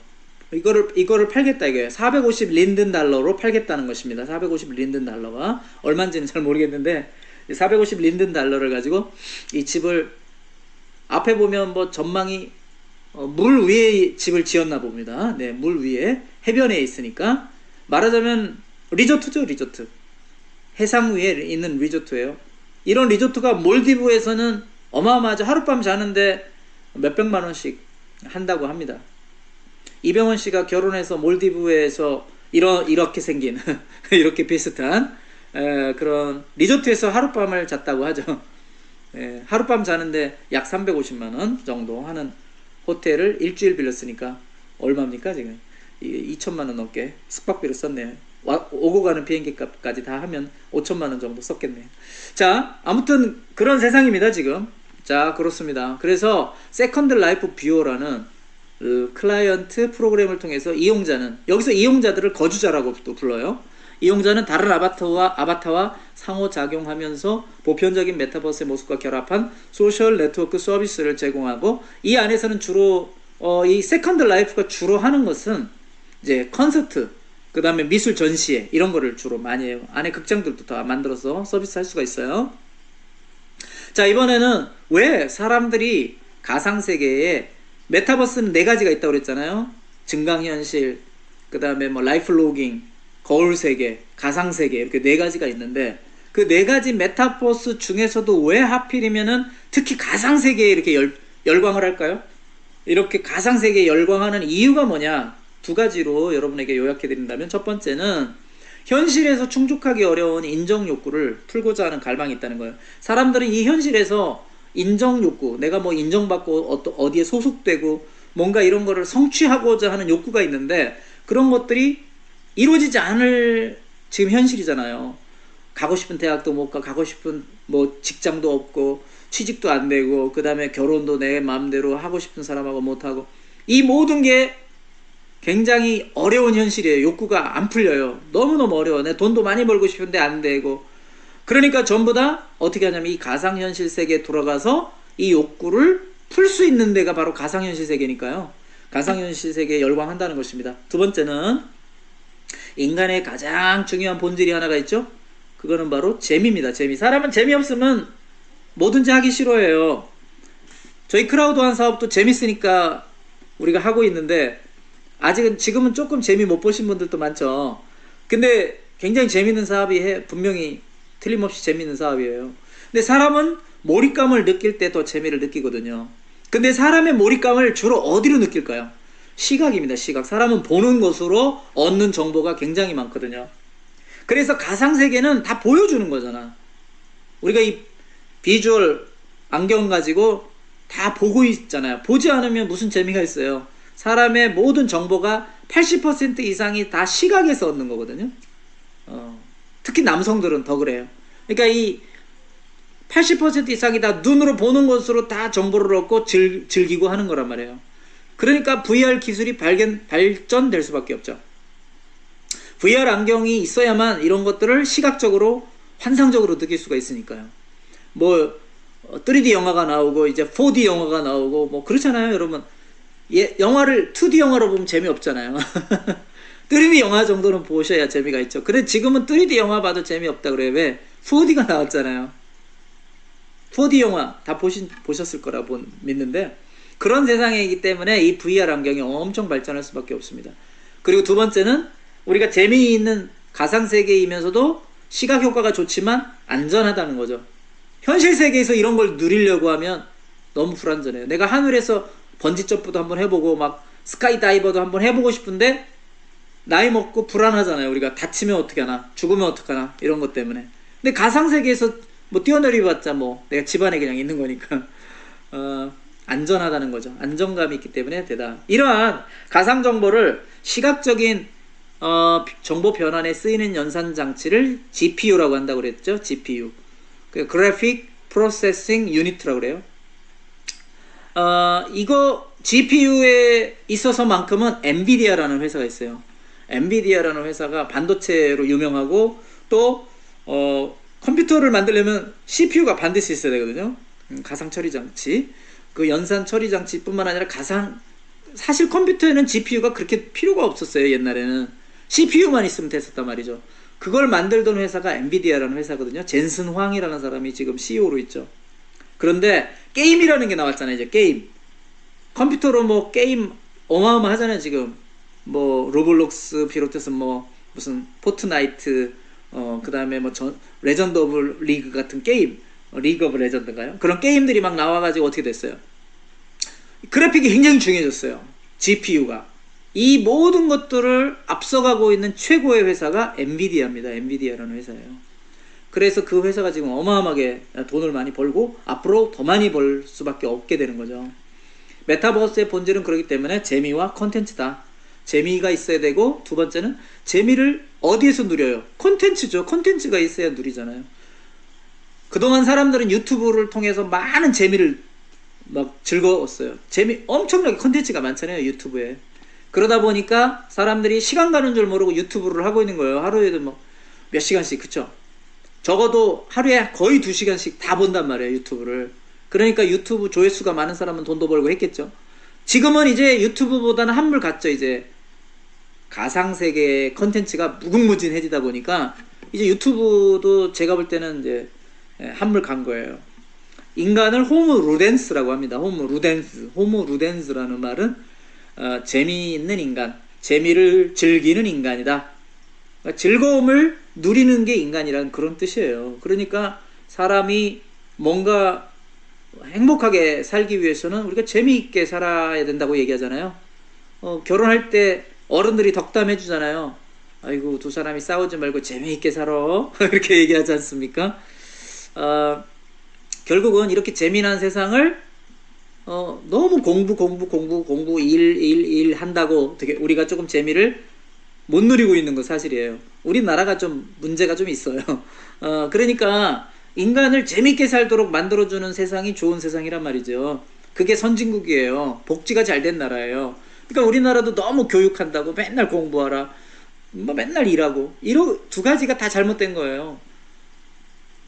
A: 이거를 팔겠다 이거예요. 450 린든 달러로 팔겠다는 것입니다. 450 린든 달러가 얼마인지는 잘 모르겠는데 450 린든 달러를 가지고 이 집을 앞에 보면 뭐 전망이 물 위에 집을 지었나 봅니다. 네, 물 위에 해변에 있으니까 말하자면 리조트죠, 리조트. 해상 위에 있는 리조트예요. 이런 리조트가 몰디브에서는 어마어마하죠. 하룻밤 자는데 몇백만 원씩 한다고 합니다. 이병헌 씨가 결혼해서 몰디브에서 이렇게 생긴 이렇게 비슷한 그런 리조트에서 하룻밤을 잤다고 하죠. 하룻밤 자는데 약 350만 원 정도 하는 호텔을 일주일 빌렸으니까 얼마입니까 지금? 2천만 원 넘게 숙박비로 썼네요. 오고 가는 비행기 값까지 다 하면 5천만 원 정도 썼겠네요. 자, 아무튼 그런 세상입니다 지금. 자, 그렇습니다. 그래서 세컨드 라이프 뷰어라는 클라이언트 프로그램을 통해서 이용자는, 여기서 이용자들을 거주자라고 또 불러요. 이용자는 다른 아바타와 상호작용하면서 보편적인 메타버스의 모습과 결합한 소셜 네트워크 서비스를 제공하고, 이 안에서는 주로 이 세컨드 라이프가 주로 하는 것은 이제 콘서트, 그 다음에 미술 전시회 이런 거를 주로 많이 해요. 안에 극장들도 다 만들어서 서비스 할 수가 있어요. 자, 이번에는 왜 사람들이 가상세계에 메타버스는 4가지가 있다고 그랬잖아요. 증강현실, 그 다음에 뭐 라이프 로깅, 거울세계, 가상세계 이렇게 4가지가 있는데, 그 4가지 메타버스 중에서도 왜 하필이면은 특히 가상세계에 이렇게 열광을 할까요? 이렇게 가상세계에 열광하는 이유가 뭐냐? 2가지로 여러분에게 요약해 드린다면, 첫 번째는 현실에서 충족하기 어려운 인정 욕구를 풀고자 하는 갈망이 있다는 거예요. 사람들은 이 현실에서 인정 욕구, 내가 뭐 인정받고 어디에 소속되고 뭔가 이런 거를 성취하고자 하는 욕구가 있는데, 그런 것들이 이루어지지 않을 지금 현실이잖아요. 가고 싶은 대학도 못 가고 싶은 뭐 직장도 없고 취직도 안 되고, 그 다음에 결혼도 내 마음대로 하고 싶은 사람하고 못 하고, 이 모든 게 굉장히 어려운 현실이에요. 욕구가 안 풀려요. 너무너무 어려워. 내 돈도 많이 벌고 싶은데 안 되고. 그러니까 전부 다 어떻게 하냐면 이 가상현실 세계에 돌아가서 이 욕구를 풀 수 있는 데가 바로 가상현실 세계니까요. 가상현실 세계에 열광한다는 것입니다. 2번째는 인간의 가장 중요한 본질이 하나가 있죠. 그거는 바로 재미입니다. 재미. 사람은 재미없으면 뭐든지 하기 싫어해요. 저희 크라우드한 사업도 재밌으니까 우리가 하고 있는데, 지금은 조금 재미 못 보신 분들도 많죠. 근데 굉장히 재밌는 사업이 분명히 틀림없이 재밌는 사업이에요. 근데 사람은 몰입감을 느낄 때 더 재미를 느끼거든요. 근데 사람의 몰입감을 주로 어디로 느낄까요? 시각입니다. 시각. 사람은 보는 것으로 얻는 정보가 굉장히 많거든요. 그래서 가상세계는 다 보여주는 거잖아. 우리가 이 비주얼 안경 가지고 다 보고 있잖아요. 보지 않으면 무슨 재미가 있어요. 사람의 모든 정보가 80% 이상이 다 시각에서 얻는 거거든요. 특히 남성들은 더 그래요. 그러니까 이 80% 이상이 다 눈으로 보는 것으로 다 정보를 얻고 즐기고 하는 거란 말이에요. 그러니까 VR 기술이 발전될 수밖에 없죠. VR 안경이 있어야만 이런 것들을 시각적으로 환상적으로 느낄 수가 있으니까요. 뭐 3D 영화가 나오고 이제 4D 영화가 나오고 뭐 그렇잖아요, 여러분. 영화를 2D 영화로 보면 재미없잖아요. 3D 영화 정도는 보셔야 재미가 있죠. 근데 지금은 3D 영화 봐도 재미없다 그래요. 왜? 4D가 나왔잖아요. 4D 영화 다 보셨을 거라고 믿는데, 그런 세상이기 때문에 이 VR 안경이 엄청 발전할 수밖에 없습니다. 그리고 2번째는 우리가 재미있는 가상세계이면서도 시각 효과가 좋지만 안전하다는 거죠. 현실 세계에서 이런 걸 누리려고 하면 너무 불안전해요. 내가 하늘에서 번지점프도 한번 해보고 막 스카이다이버도 한번 해보고 싶은데 나이 먹고 불안하잖아요. 우리가 다치면 어떡하나, 죽으면 어떡하나, 이런 것 때문에. 근데 가상세계에서 뭐 뛰어내려봤자 뭐 내가 집안에 그냥 있는 거니까 안전하다는 거죠. 안정감이 있기 때문에 되다. 이러한 가상 정보를 시각적인 정보 변환에 쓰이는 연산 장치를 GPU라고 한다고 그랬죠. GPU. 그 Graphic Processing Unit라고 그래요. 이거 GPU에 있어서만큼은 엔비디아라는 회사가 있어요. 엔비디아라는 회사가 반도체로 유명하고 또 컴퓨터를 만들려면 CPU가 반드시 있어야 되거든요. 가상 처리 장치. 그 연산 처리 장치뿐만 아니라 사실 컴퓨터에는 GPU가 그렇게 필요가 없었어요. 옛날에는 CPU만 있으면 됐었단 말이죠. 그걸 만들던 회사가 엔비디아라는 회사거든요. 젠슨 황이라는 사람이 지금 CEO로 있죠. 그런데 게임이라는 게 나왔잖아요. 이제 게임. 컴퓨터로 뭐 게임 어마어마하잖아요. 지금 뭐 로블록스 비롯해서 뭐 무슨 포트나이트 그 다음에 뭐 레전드 오브 리그 같은 게임, 리그 오브 레전드인가요? 그런 게임들이 막 나와가지고 어떻게 됐어요? 그래픽이 굉장히 중요해졌어요. GPU가. 이 모든 것들을 앞서가고 있는 최고의 회사가 엔비디아입니다. 엔비디아라는 회사예요. 그래서 그 회사가 지금 어마어마하게 돈을 많이 벌고 앞으로 더 많이 벌 수밖에 없게 되는 거죠. 메타버스의 본질은 그렇기 때문에 재미와 콘텐츠다. 재미가 있어야 되고, 두 번째는 재미를 어디에서 누려요? 콘텐츠죠. 콘텐츠가 있어야 누리잖아요. 그동안 사람들은 유튜브를 통해서 많은 재미를 막 즐거웠어요. 엄청나게 콘텐츠가 많잖아요. 유튜브에. 그러다 보니까 사람들이 시간 가는 줄 모르고 유튜브를 하고 있는 거예요. 하루에도 뭐 몇 시간씩, 그쵸? 적어도 하루에 거의 2시간씩 다 본단 말이에요. 유튜브를. 그러니까 유튜브 조회수가 많은 사람은 돈도 벌고 했겠죠. 지금은 이제 유튜브보다는 한물 갔죠. 이제 가상세계의 컨텐츠가 무궁무진해지다 보니까 이제 유튜브도 제가 볼 때는 이제 한물 간 거예요. 인간을 호모 루덴스라고 합니다. 호모 루덴스라는 말은 재미있는 인간, 재미를 즐기는 인간이다. 그러니까 즐거움을 누리는 게 인간이라는 그런 뜻이에요. 그러니까 사람이 뭔가 행복하게 살기 위해서는 우리가 재미있게 살아야 된다고 얘기하잖아요. 결혼할 때 어른들이 덕담해 주잖아요. 아이고, 두 사람이 싸우지 말고 재미있게 살아. 이렇게 얘기하지 않습니까? 결국은 이렇게 재미난 세상을 너무 공부 일 한다고 되게 우리가 조금 재미를 못 누리고 있는 건 사실이에요. 우리나라가 좀 문제가 좀 있어요. 그러니까 인간을 재밌게 살도록 만들어주는 세상이 좋은 세상이란 말이죠. 그게 선진국이에요. 복지가 잘 된 나라예요. 그러니까 우리나라도 너무 교육한다고 맨날 공부하라, 뭐 맨날 일하고, 두 가지가 다 잘못된 거예요.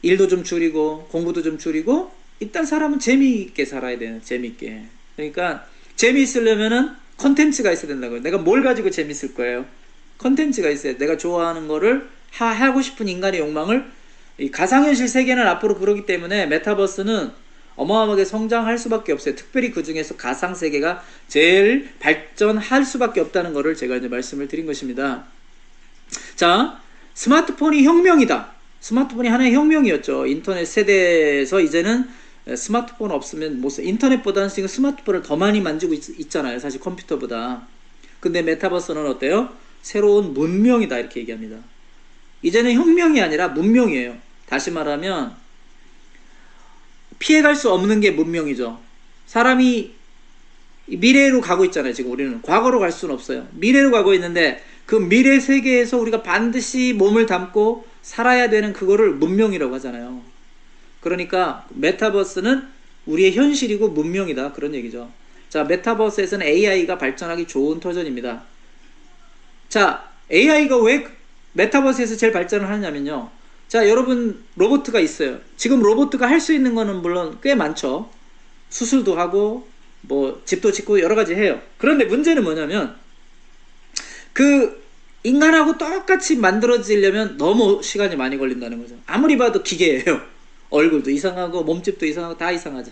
A: 일도 좀 줄이고 공부도 좀 줄이고, 일단 사람은 재미있게 살아야 돼요. 재미있게. 그러니까 재미있으려면은 컨텐츠가 있어야 된다고요. 내가 뭘 가지고 재밌을 거예요? 컨텐츠가 있어야 돼. 내가 좋아하는 거를 하고 싶은 인간의 욕망을, 이 가상현실 세계는 앞으로 그러기 때문에 메타버스는 어마어마하게 성장할 수밖에 없어요. 특별히 그 중에서 가상세계가 제일 발전할 수밖에 없다는 것을 제가 이제 말씀을 드린 것입니다. 자, 스마트폰이 혁명이다. 스마트폰이 하나의 혁명이었죠. 인터넷 세대에서 이제는 스마트폰 없으면 못 써. 인터넷보다는 지금 스마트폰을 더 많이 만지고 있잖아요. 사실 컴퓨터보다. 근데 메타버스는 어때요? 새로운 문명이다, 이렇게 얘기합니다. 이제는 혁명이 아니라 문명이에요. 다시 말하면 피해갈 수 없는 게 문명이죠. 사람이 미래로 가고 있잖아요. 지금 우리는 과거로 갈 수는 없어요. 미래로 가고 있는데 그 미래 세계에서 우리가 반드시 몸을 담고 살아야 되는 그거를 문명이라고 하잖아요. 그러니까 메타버스는 우리의 현실이고 문명이다, 그런 얘기죠. 자, 메타버스에서는 AI가 발전하기 좋은 터전입니다. 자, AI가 왜 메타버스에서 제일 발전을 하냐면요. 자, 여러분, 로봇가 있어요. 지금 로봇가 할 수 있는 거는 물론 꽤 많죠. 수술도 하고 뭐 집도 짓고 여러 가지 해요. 그런데 문제는 뭐냐면 그 인간하고 똑같이 만들어지려면 너무 시간이 많이 걸린다는 거죠. 아무리 봐도 기계예요. 얼굴도 이상하고 몸집도 이상하고 다 이상하죠.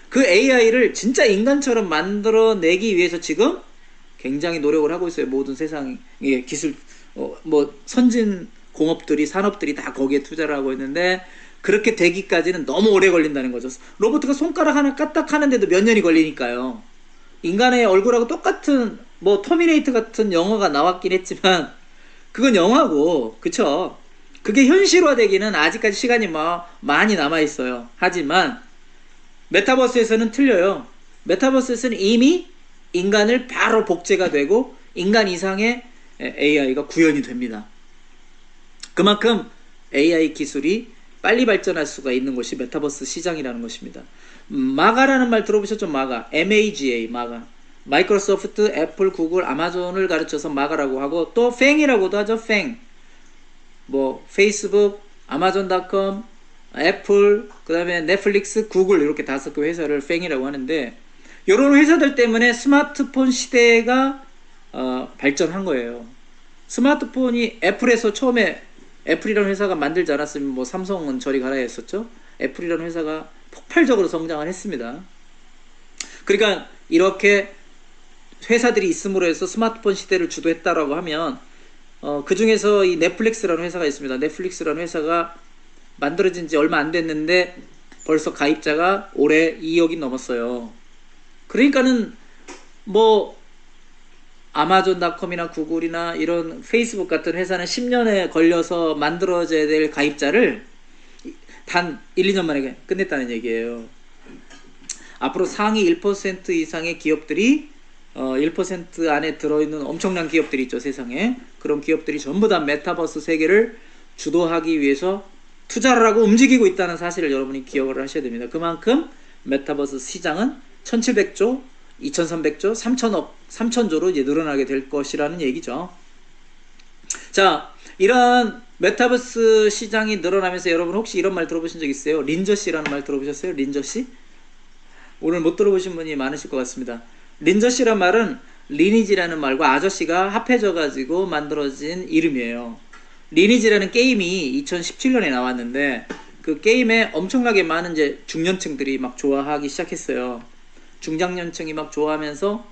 A: 그 AI를 진짜 인간처럼 만들어내기 위해서 지금 굉장히 노력을 하고 있어요. 모든 세상의 기술, 뭐 선진 공업들이, 산업들이 다 거기에 투자를 하고 있는데, 그렇게 되기까지는 너무 오래 걸린다는 거죠. 로봇가 손가락 하나 까딱 하는데도 몇 년이 걸리니까요. 인간의 얼굴하고 똑같은, 뭐 터미네이터 같은 영화가 나왔긴 했지만 그건 영화고, 그쵸? 그게 현실화되기는 아직까지 시간이 많이 남아있어요. 하지만 메타버스에서는 틀려요. 메타버스에서는 이미 인간을 바로 복제가 되고 인간 이상의 AI가 구현이 됩니다. 그만큼 AI 기술이 빨리 발전할 수가 있는 곳이 메타버스 시장이라는 것입니다. 마가라는 말 들어보셨죠? 마가. MAGA, 마가. 마이크로소프트, 애플, 구글, 아마존을 가르쳐서 마가라고 하고, 또 팽이라고도 하죠. 팽. 뭐 페이스북, 아마존.com, 애플, 그 다음에 넷플릭스, 구글 이렇게 5개 회사를 팽이라고 하는데, 이런 회사들 때문에 스마트폰 시대가 발전한 거예요. 스마트폰이 애플에서 처음에 애플이라는 회사가 만들지 않았으면 뭐 삼성은 저리 가라 했었죠. 애플이라는 회사가 폭발적으로 성장을 했습니다. 그러니까 이렇게 회사들이 있음으로 해서 스마트폰 시대를 주도했다라고 하면 그 중에서 이 넷플릭스라는 회사가 있습니다. 넷플릭스라는 회사가 만들어진 지 얼마 안 됐는데 벌써 가입자가 올해 2억이 넘었어요. 그러니까는 뭐 아마존닷컴이나 구글이나 이런 페이스북 같은 회사는 10년에 걸려서 만들어져야 될 가입자를 단 1, 2년 만에 끝냈다는 얘기예요. 앞으로 상위 1% 이상의 기업들이 1% 안에 들어있는 엄청난 기업들이 있죠, 세상에. 그런 기업들이 전부 다 메타버스 세계를 주도하기 위해서 투자를 하고 움직이고 있다는 사실을 여러분이 기억을 하셔야 됩니다. 그만큼 메타버스 시장은 1700조, 2300조, 3000억, 3000조로 이제 늘어나게 될 것이라는 얘기죠. 자, 이런 메타버스 시장이 늘어나면서 여러분 혹시 이런 말 들어보신 적 있어요? 린저씨라는 말 들어보셨어요? 린저씨? 오늘 못 들어보신 분이 많으실 것 같습니다. 린저씨란 말은 리니지라는 말과 아저씨가 합해져 가지고 만들어진 이름이에요. 리니지라는 게임이 2017년에 나왔는데 그 게임에 엄청나게 많은 이제 중년층들이 막 좋아하기 시작했어요. 중장년층이 막 좋아하면서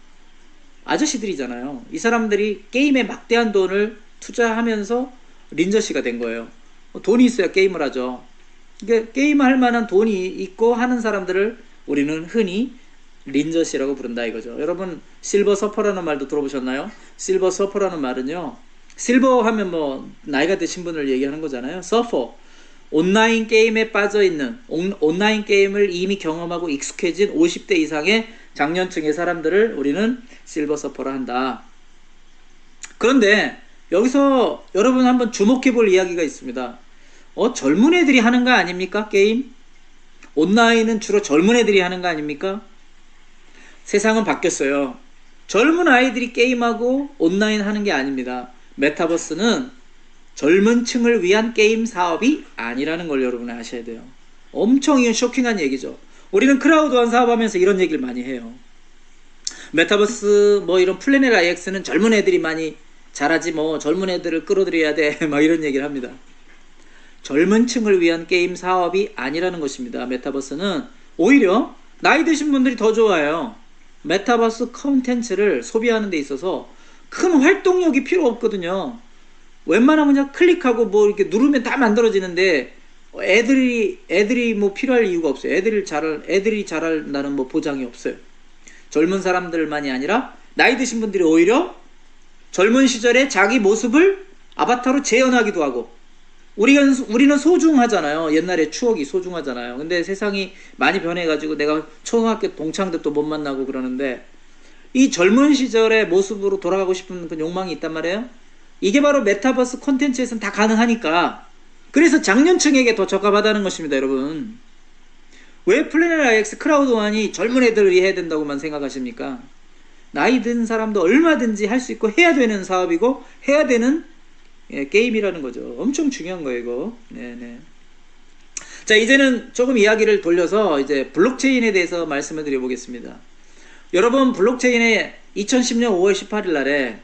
A: 아저씨들이잖아요. 이 사람들이 게임에 막대한 돈을 투자하면서 린저씨가 된 거예요. 돈이 있어야 게임을 하죠. 그러니까 게임할 만한 돈이 있고 하는 사람들을 우리는 흔히 린저씨라고 부른다 이거죠. 여러분 실버 서퍼라는 말도 들어보셨나요? 실버 서퍼라는 말은요, 실버 하면 뭐 나이가 드신 분을 얘기하는 거잖아요. 서퍼, 온라인 게임에 빠져있는, 온라인 게임을 이미 경험하고 익숙해진 50대 이상의 장년층의 사람들을 우리는 실버 서퍼라 한다. 그런데 여기서 여러분 한번 주목해 볼 이야기가 있습니다. 젊은 애들이 하는 거 아닙니까? 게임? 온라인은 주로 젊은 애들이 하는 거 아닙니까? 세상은 바뀌었어요. 젊은 아이들이 게임하고 온라인 하는 게 아닙니다. 메타버스는 젊은 층을 위한 게임 사업이 아니라는 걸 여러분이 아셔야 돼요. 엄청 쇼킹한 얘기죠. 우리는 크라우드완 사업하면서 이런 얘기를 많이 해요. 메타버스 뭐 이런 플래닛 IX는 젊은 애들이 많이 잘하지 뭐 젊은 애들을 끌어들여야 돼 막 이런 얘기를 합니다. 젊은 층을 위한 게임 사업이 아니라는 것입니다. 메타버스는 오히려 나이 드신 분들이 더 좋아해요. 메타버스 컨텐츠를 소비하는 데 있어서 큰 활동력이 필요 없거든요. 웬만하면 그냥 클릭하고 뭐 이렇게 누르면 다 만들어지는데 애들이 뭐 필요할 이유가 없어요. 애들이 잘한다는 뭐 보장이 없어요. 젊은 사람들만이 아니라 나이 드신 분들이 오히려 젊은 시절에 자기 모습을 아바타로 재현하기도 하고, 우리는 소중하잖아요. 옛날에 추억이 소중하잖아요. 근데 세상이 많이 변해가지고 내가 초등학교 동창들도 못 만나고 그러는데 이 젊은 시절의 모습으로 돌아가고 싶은 그 욕망이 있단 말이에요. 이게 바로 메타버스 콘텐츠에서는 다 가능하니까, 그래서 장년층에게 더 적합하다는 것입니다. 여러분, 왜 플래닛 IX 크라우드완이 젊은 애들이 해야 된다고만 생각하십니까? 나이 든 사람도 얼마든지 할 수 있고 해야 되는 사업이고 해야 되는 게임이라는 거죠. 엄청 중요한 거예요 이거. 네네. 자, 이제는 조금 이야기를 돌려서 이제 블록체인에 대해서 말씀을 드려보겠습니다. 여러분, 블록체인에 2010년 5월 18일 날에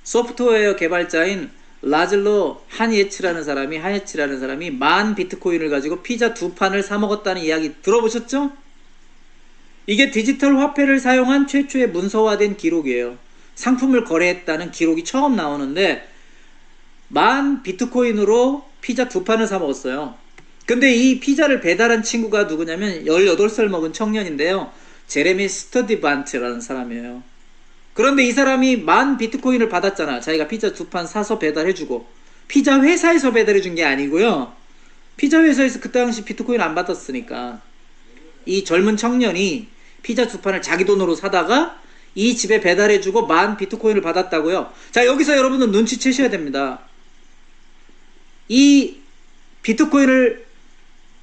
A: 소프트웨어 개발자인 라즐로 하니에츠라는 사람이 10,000 비트코인을 가지고 피자 2판을 사 먹었다는 이야기 들어보셨죠? 이게 디지털 화폐를 사용한 최초의 문서화된 기록이에요. 상품을 거래했다는 기록이 처음 나오는데 10,000 비트코인으로 피자 2판을 사 먹었어요. 근데 이 피자를 배달한 친구가 누구냐면 18살 먹은 청년인데요. 제레미 스터디반트라는 사람이에요. 그런데 이 사람이 10,000 비트코인을 받았잖아. 자기가 피자 2판 사서 배달해주고. 피자 회사에서 배달해준 게 아니고요. 피자 회사에서 그때 당시 비트코인 안 받았으니까 이 젊은 청년이 피자 2판을 자기 돈으로 사다가 이 집에 배달해주고 10,000 비트코인을 받았다고요. 자, 여기서 여러분은 눈치채셔야 됩니다. 이 비트코인을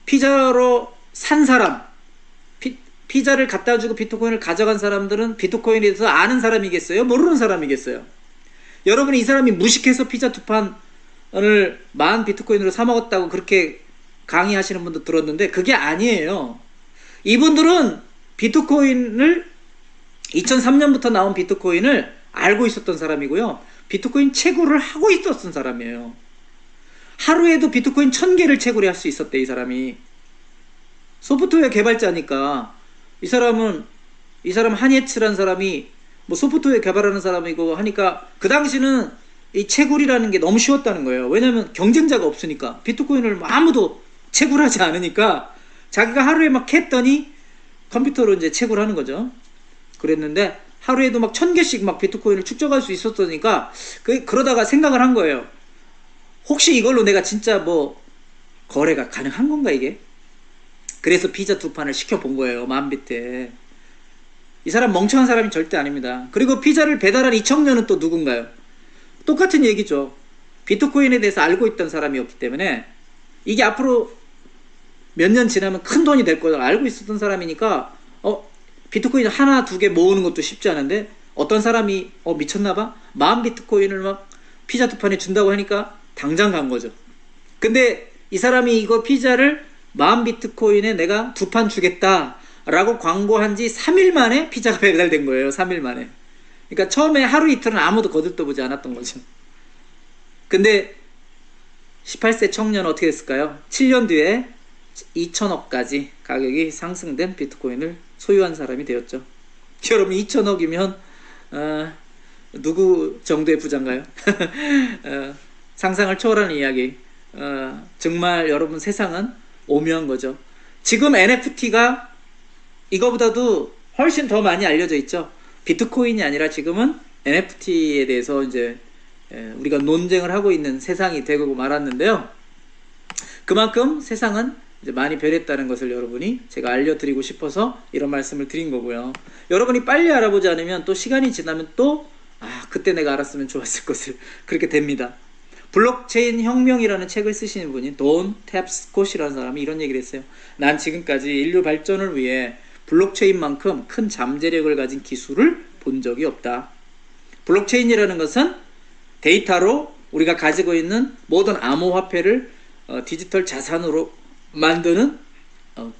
A: 피자로 산 사람, 피자를 갖다 주고 비트코인을 가져간 사람들은 비트코인에 대해서 아는 사람이겠어요? 모르는 사람이겠어요? 여러분이 이 사람이 무식해서 피자 2판을 10,000 비트코인으로 사 먹었다고 그렇게 강의하시는 분도 들었는데 그게 아니에요. 이분들은 비트코인을 2003년부터 나온 비트코인을 알고 있었던 사람이고요. 비트코인 채굴을 하고 있었던 사람이에요. 하루에도 비트코인 1000개를 채굴할 수 있었대, 이 사람이. 소프트웨어 개발자니까 이 사람 한예츠라는 사람이 뭐 소프트웨어 개발하는 사람이고 하니까 그 당시는 이 채굴이라는 게 너무 쉬웠다는 거예요. 왜냐면 경쟁자가 없으니까. 비트코인을 아무도 채굴하지 않으니까 자기가 하루에 막 했더니 컴퓨터로 이제 채굴하는 거죠. 그랬는데 하루에도 막 1000개씩 막 비트코인을 축적할 수 있었으니까 그러다가 생각을 한 거예요. 혹시 이걸로 내가 진짜 뭐 거래가 가능한 건가 이게? 그래서 피자 2판을 시켜본 거예요. 10,000 비트에. 이 사람 멍청한 사람이 절대 아닙니다. 그리고 피자를 배달한 이 청년은 또 누군가요? 똑같은 얘기죠. 비트코인에 대해서 알고 있던 사람이었기 때문에 이게 앞으로 몇 년 지나면 큰 돈이 될 거를 알고 있었던 사람이니까 비트코인 하나 두 개 모으는 것도 쉽지 않은데 어떤 사람이 미쳤나봐? 10,000 비트코인을 막 피자 2판에 준다고 하니까 당장 간 거죠. 근데 이 사람이 이거 피자를 10,000 비트코인에 내가 2판 주겠다 라고 광고한 지 3일 만에 피자가 배달된 거예요. 3일 만에. 그러니까 처음에 하루 이틀은 아무도 거들떠보지 않았던 거죠. 근데 18세 청년 어떻게 됐을까요? 7년 뒤에 2,000억까지 가격이 상승된 비트코인을 소유한 사람이 되었죠. 여러분 2,000억이면 누구 정도의 부자인가요? 상상을 초월하는 이야기. 정말 여러분 세상은 오묘한 거죠. 지금 NFT가 이거보다도 훨씬 더 많이 알려져 있죠. 비트코인이 아니라 지금은 NFT에 대해서 이제 우리가 논쟁을 하고 있는 세상이 되고 말았는데요. 그만큼 세상은 이제 많이 변했다는 것을 여러분이 제가 알려드리고 싶어서 이런 말씀을 드린 거고요. 여러분이 빨리 알아보지 않으면 또 시간이 지나면 또 그때 내가 알았으면 좋았을 것을 그렇게 됩니다. 블록체인 혁명이라는 책을 쓰시는 분이 돈 탭스콧이라는 사람이 이런 얘기를 했어요. 난 지금까지 인류 발전을 위해 블록체인만큼 큰 잠재력을 가진 기술을 본 적이 없다. 블록체인이라는 것은 데이터로 우리가 가지고 있는 모든 암호화폐를 디지털 자산으로 만드는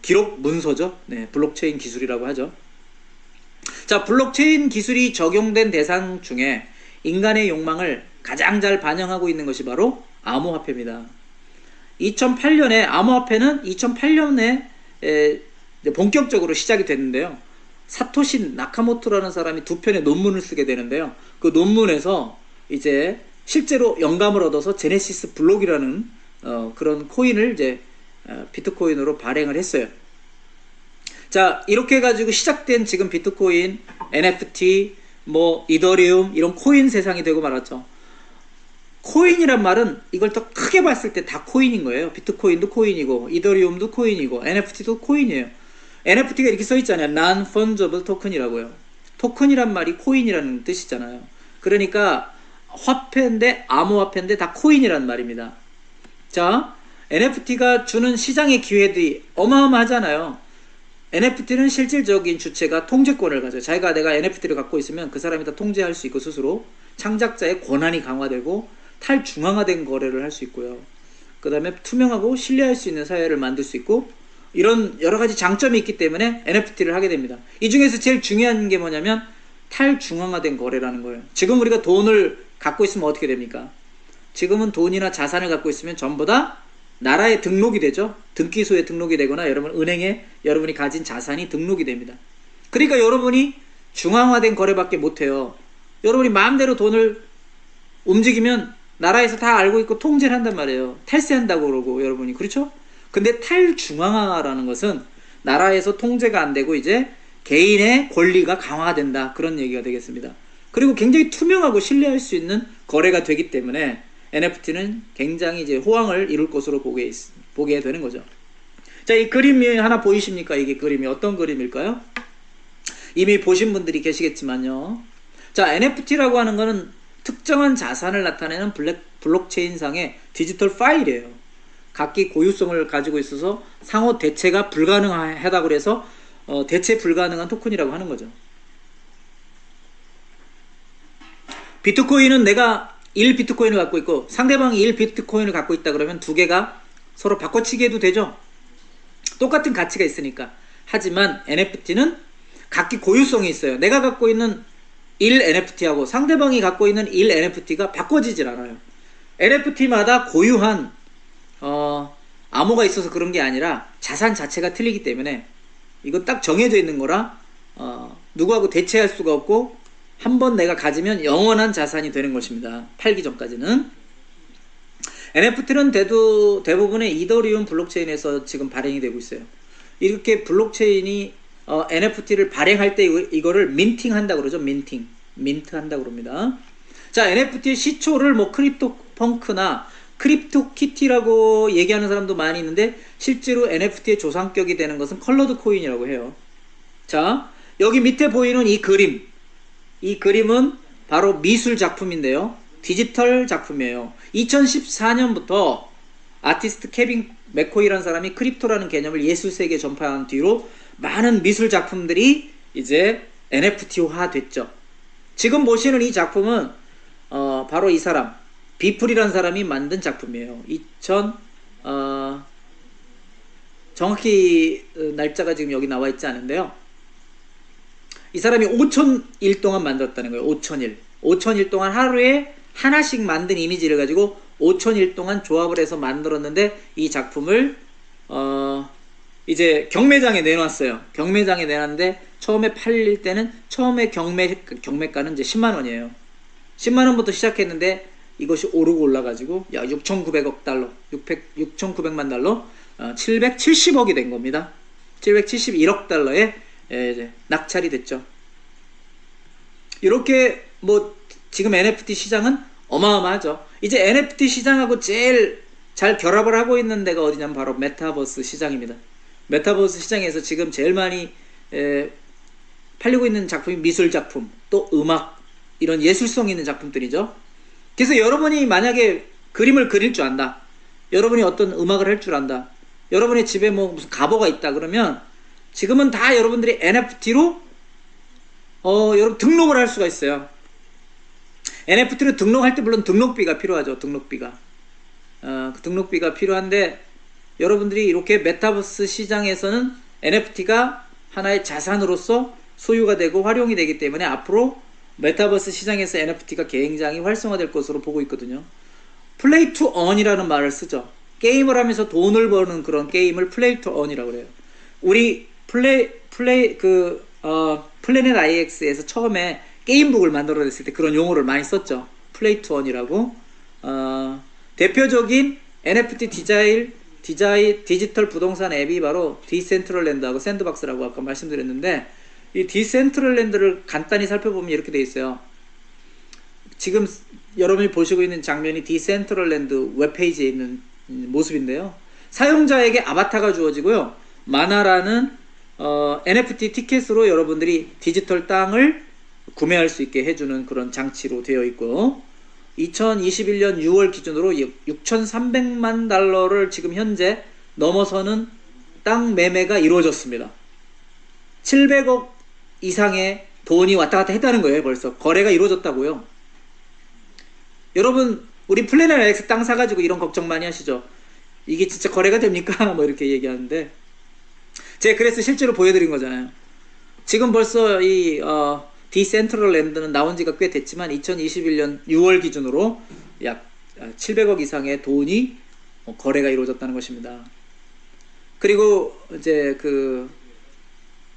A: 기록 문서죠. 네, 블록체인 기술이라고 하죠. 자, 블록체인 기술이 적용된 대상 중에 인간의 욕망을 가장 잘 반영하고 있는 것이 바로 암호화폐입니다. 2008년에 암호화폐는 2008년에 본격적으로 시작이 됐는데요. 사토시 나카모토라는 사람이 2편의 논문을 쓰게 되는데요. 그 논문에서 이제 실제로 영감을 얻어서 제네시스 블록이라는 그런 코인을 이제 비트코인으로 발행을 했어요. 자, 이렇게 해가지고 시작된 지금 비트코인, NFT, 뭐 이더리움 이런 코인 세상이 되고 말았죠. 코인이란 말은 이걸 더 크게 봤을 때 다 코인인 거예요. 비트코인도 코인이고 이더리움도 코인이고 NFT도 코인이에요. NFT가 이렇게 써있잖아요. Non-Fungible Token이라고요. 토큰이란 말이 코인이라는 뜻이잖아요. 그러니까 화폐인데 암호화폐인데 다 코인이란 말입니다. 자, NFT가 주는 시장의 기회들이 어마어마하잖아요. NFT는 실질적인 주체가 통제권을 가져요. 자기가 내가 NFT를 갖고 있으면 그 사람이 다 통제할 수 있고 스스로 창작자의 권한이 강화되고 탈중앙화된 거래를 할 수 있고요. 그 다음에 투명하고 신뢰할 수 있는 사회를 만들 수 있고 이런 여러 가지 장점이 있기 때문에 NFT를 하게 됩니다. 이 중에서 제일 중요한 게 뭐냐면 탈중앙화된 거래라는 거예요. 지금 우리가 돈을 갖고 있으면 어떻게 됩니까? 지금은 돈이나 자산을 갖고 있으면 전부 다 나라에 등록이 되죠. 등기소에 등록이 되거나 여러분 은행에 여러분이 가진 자산이 등록이 됩니다. 그러니까 여러분이 중앙화된 거래밖에 못해요. 여러분이 마음대로 돈을 움직이면 나라에서 다 알고 있고 통제를 한단 말이에요. 탈세한다고 그러고 여러분이 그렇죠? 근데 탈중앙화라는 것은 나라에서 통제가 안 되고 이제 개인의 권리가 강화된다 그런 얘기가 되겠습니다. 그리고 굉장히 투명하고 신뢰할 수 있는 거래가 되기 때문에 NFT는 굉장히 이제 호황을 이룰 것으로 보게 되는 거죠. 자, 이 그림이 하나 보이십니까? 이게 그림이 어떤 그림일까요? 이미 보신 분들이 계시겠지만요. 자, NFT라고 하는 거는 특정한 자산을 나타내는 블록체인상의 디지털 파일이에요. 각기 고유성을 가지고 있어서 상호 대체가 불가능하다고 그래서 대체 불가능한 토큰이라고 하는 거죠. 비트코인은 내가 1비트코인을 갖고 있고 상대방이 1비트코인을 갖고 있다 그러면 두 개가 서로 바꿔치기 해도 되죠. 똑같은 가치가 있으니까. 하지만 NFT는 각기 고유성이 있어요. 내가 갖고 있는 1 NFT하고 상대방이 갖고 있는 1 NFT가 바꿔지질 않아요. NFT마다 고유한 암호가 있어서 그런 게 아니라 자산 자체가 틀리기 때문에 이건 딱 정해져 있는 거라 누구하고 대체할 수가 없고 한번 내가 가지면 영원한 자산이 되는 것입니다. 팔기 전까지는. NFT는 대부분의 이더리움 블록체인에서 지금 발행이 되고 있어요. 이렇게 블록체인이 NFT를 발행할 때 이거를 민팅 한다고 그러죠. 민트 한다고 그럽니다. 자, NFT의 시초를 뭐 크립토 펑크나 크립토 키티라고 얘기하는 사람도 많이 있는데 실제로 NFT의 조상격이 되는 것은 컬러드 코인이라고 해요. 자, 여기 밑에 보이는 이 그림은 바로 미술 작품인데요. 디지털 작품이에요. 2014년부터 아티스트 케빈 맥코이라는 사람이 크립토라는 개념을 예술세계에 전파한 뒤로 많은 미술 작품들이 이제 NFT화 됐죠. 지금 보시는 이 작품은 바로 이 사람 비플이라는 사람이 만든 작품이에요. 정확히 날짜가 지금 여기 나와 있지 않은데요. 이 사람이 5,000일 동안 만들었다는 거예요. 5,000일 동안 하루에 하나씩 만든 이미지를 가지고 5,000일 동안 조합을 해서 만들었는데 이 작품을 이제 경매장에 내놨어요. 경매장에 내놨는데 처음에 팔릴 때는 처음에 경매가는 이제 10만 원이에요. 10만 원부터 시작했는데 이것이 오르고 올라가지고 6,900억 달러, 6,900만 달러, 770억이 된 겁니다. 771억 달러에 이제 낙찰이 됐죠. 이렇게 뭐 지금 NFT 시장은 어마어마하죠. 이제 NFT 시장하고 제일 잘 결합을 하고 있는 데가 어디냐면 바로 메타버스 시장입니다. 메타버스 시장에서 지금 제일 많이 팔리고 있는 작품이 미술 작품, 또 음악, 이런 예술성 있는 작품들이죠. 그래서 여러분이 만약에 그림을 그릴 줄 안다, 여러분이 어떤 음악을 할 줄 안다, 여러분의 집에 뭐 무슨 가보가 있다 그러면 지금은 다 여러분들이 NFT로 여러분 등록을 할 수가 있어요. NFT로 등록할 때 물론 등록비가 필요하죠. 등록비가. 그 등록비가 필요한데 여러분들이 이렇게 메타버스 시장에서는 NFT가 하나의 자산으로서 소유가 되고 활용이 되기 때문에 앞으로 메타버스 시장에서 NFT가 굉장히 활성화될 것으로 보고 있거든요. 플레이 투 언이라는 말을 쓰죠. 게임을 하면서 돈을 버는 그런 게임을 플레이 투 언이라고 그래요. 우리 플래닛 IX에서 처음에 게임북을 만들어냈을 때 그런 용어를 많이 썼죠. 플레이 투 언이라고. 대표적인 NFT 디지털 부동산 앱이 바로 디센트럴랜드하고 샌드박스라고 아까 말씀드렸는데, 이 디센트럴랜드를 간단히 살펴보면 이렇게 돼 있어요. 지금 여러분이 보시고 있는 장면이 디센트럴랜드 웹페이지에 있는 모습인데요. 사용자에게 아바타가 주어지고요. 마나라는 NFT 티켓으로 여러분들이 디지털 땅을 구매할 수 있게 해주는 그런 장치로 되어 있고, 2021년 6월 기준으로 6,300만 달러를 지금 현재 넘어서는 땅 매매가 이루어졌습니다. 700억 이상의 돈이 왔다 갔다 했다는 거예요. 벌써 거래가 이루어졌다고요. 여러분, 우리 플래닛 X 땅 사가지고 이런 걱정 많이 하시죠. 이게 진짜 거래가 됩니까? 뭐 이렇게 얘기하는데, 제가 그래서 실제로 보여드린 거잖아요. 지금 벌써 이 디센트럴랜드는 나온 지가 꽤 됐지만 2021년 6월 기준으로 약 700억 이상의 돈이 거래가 이루어졌다는 것입니다. 그리고 이제 그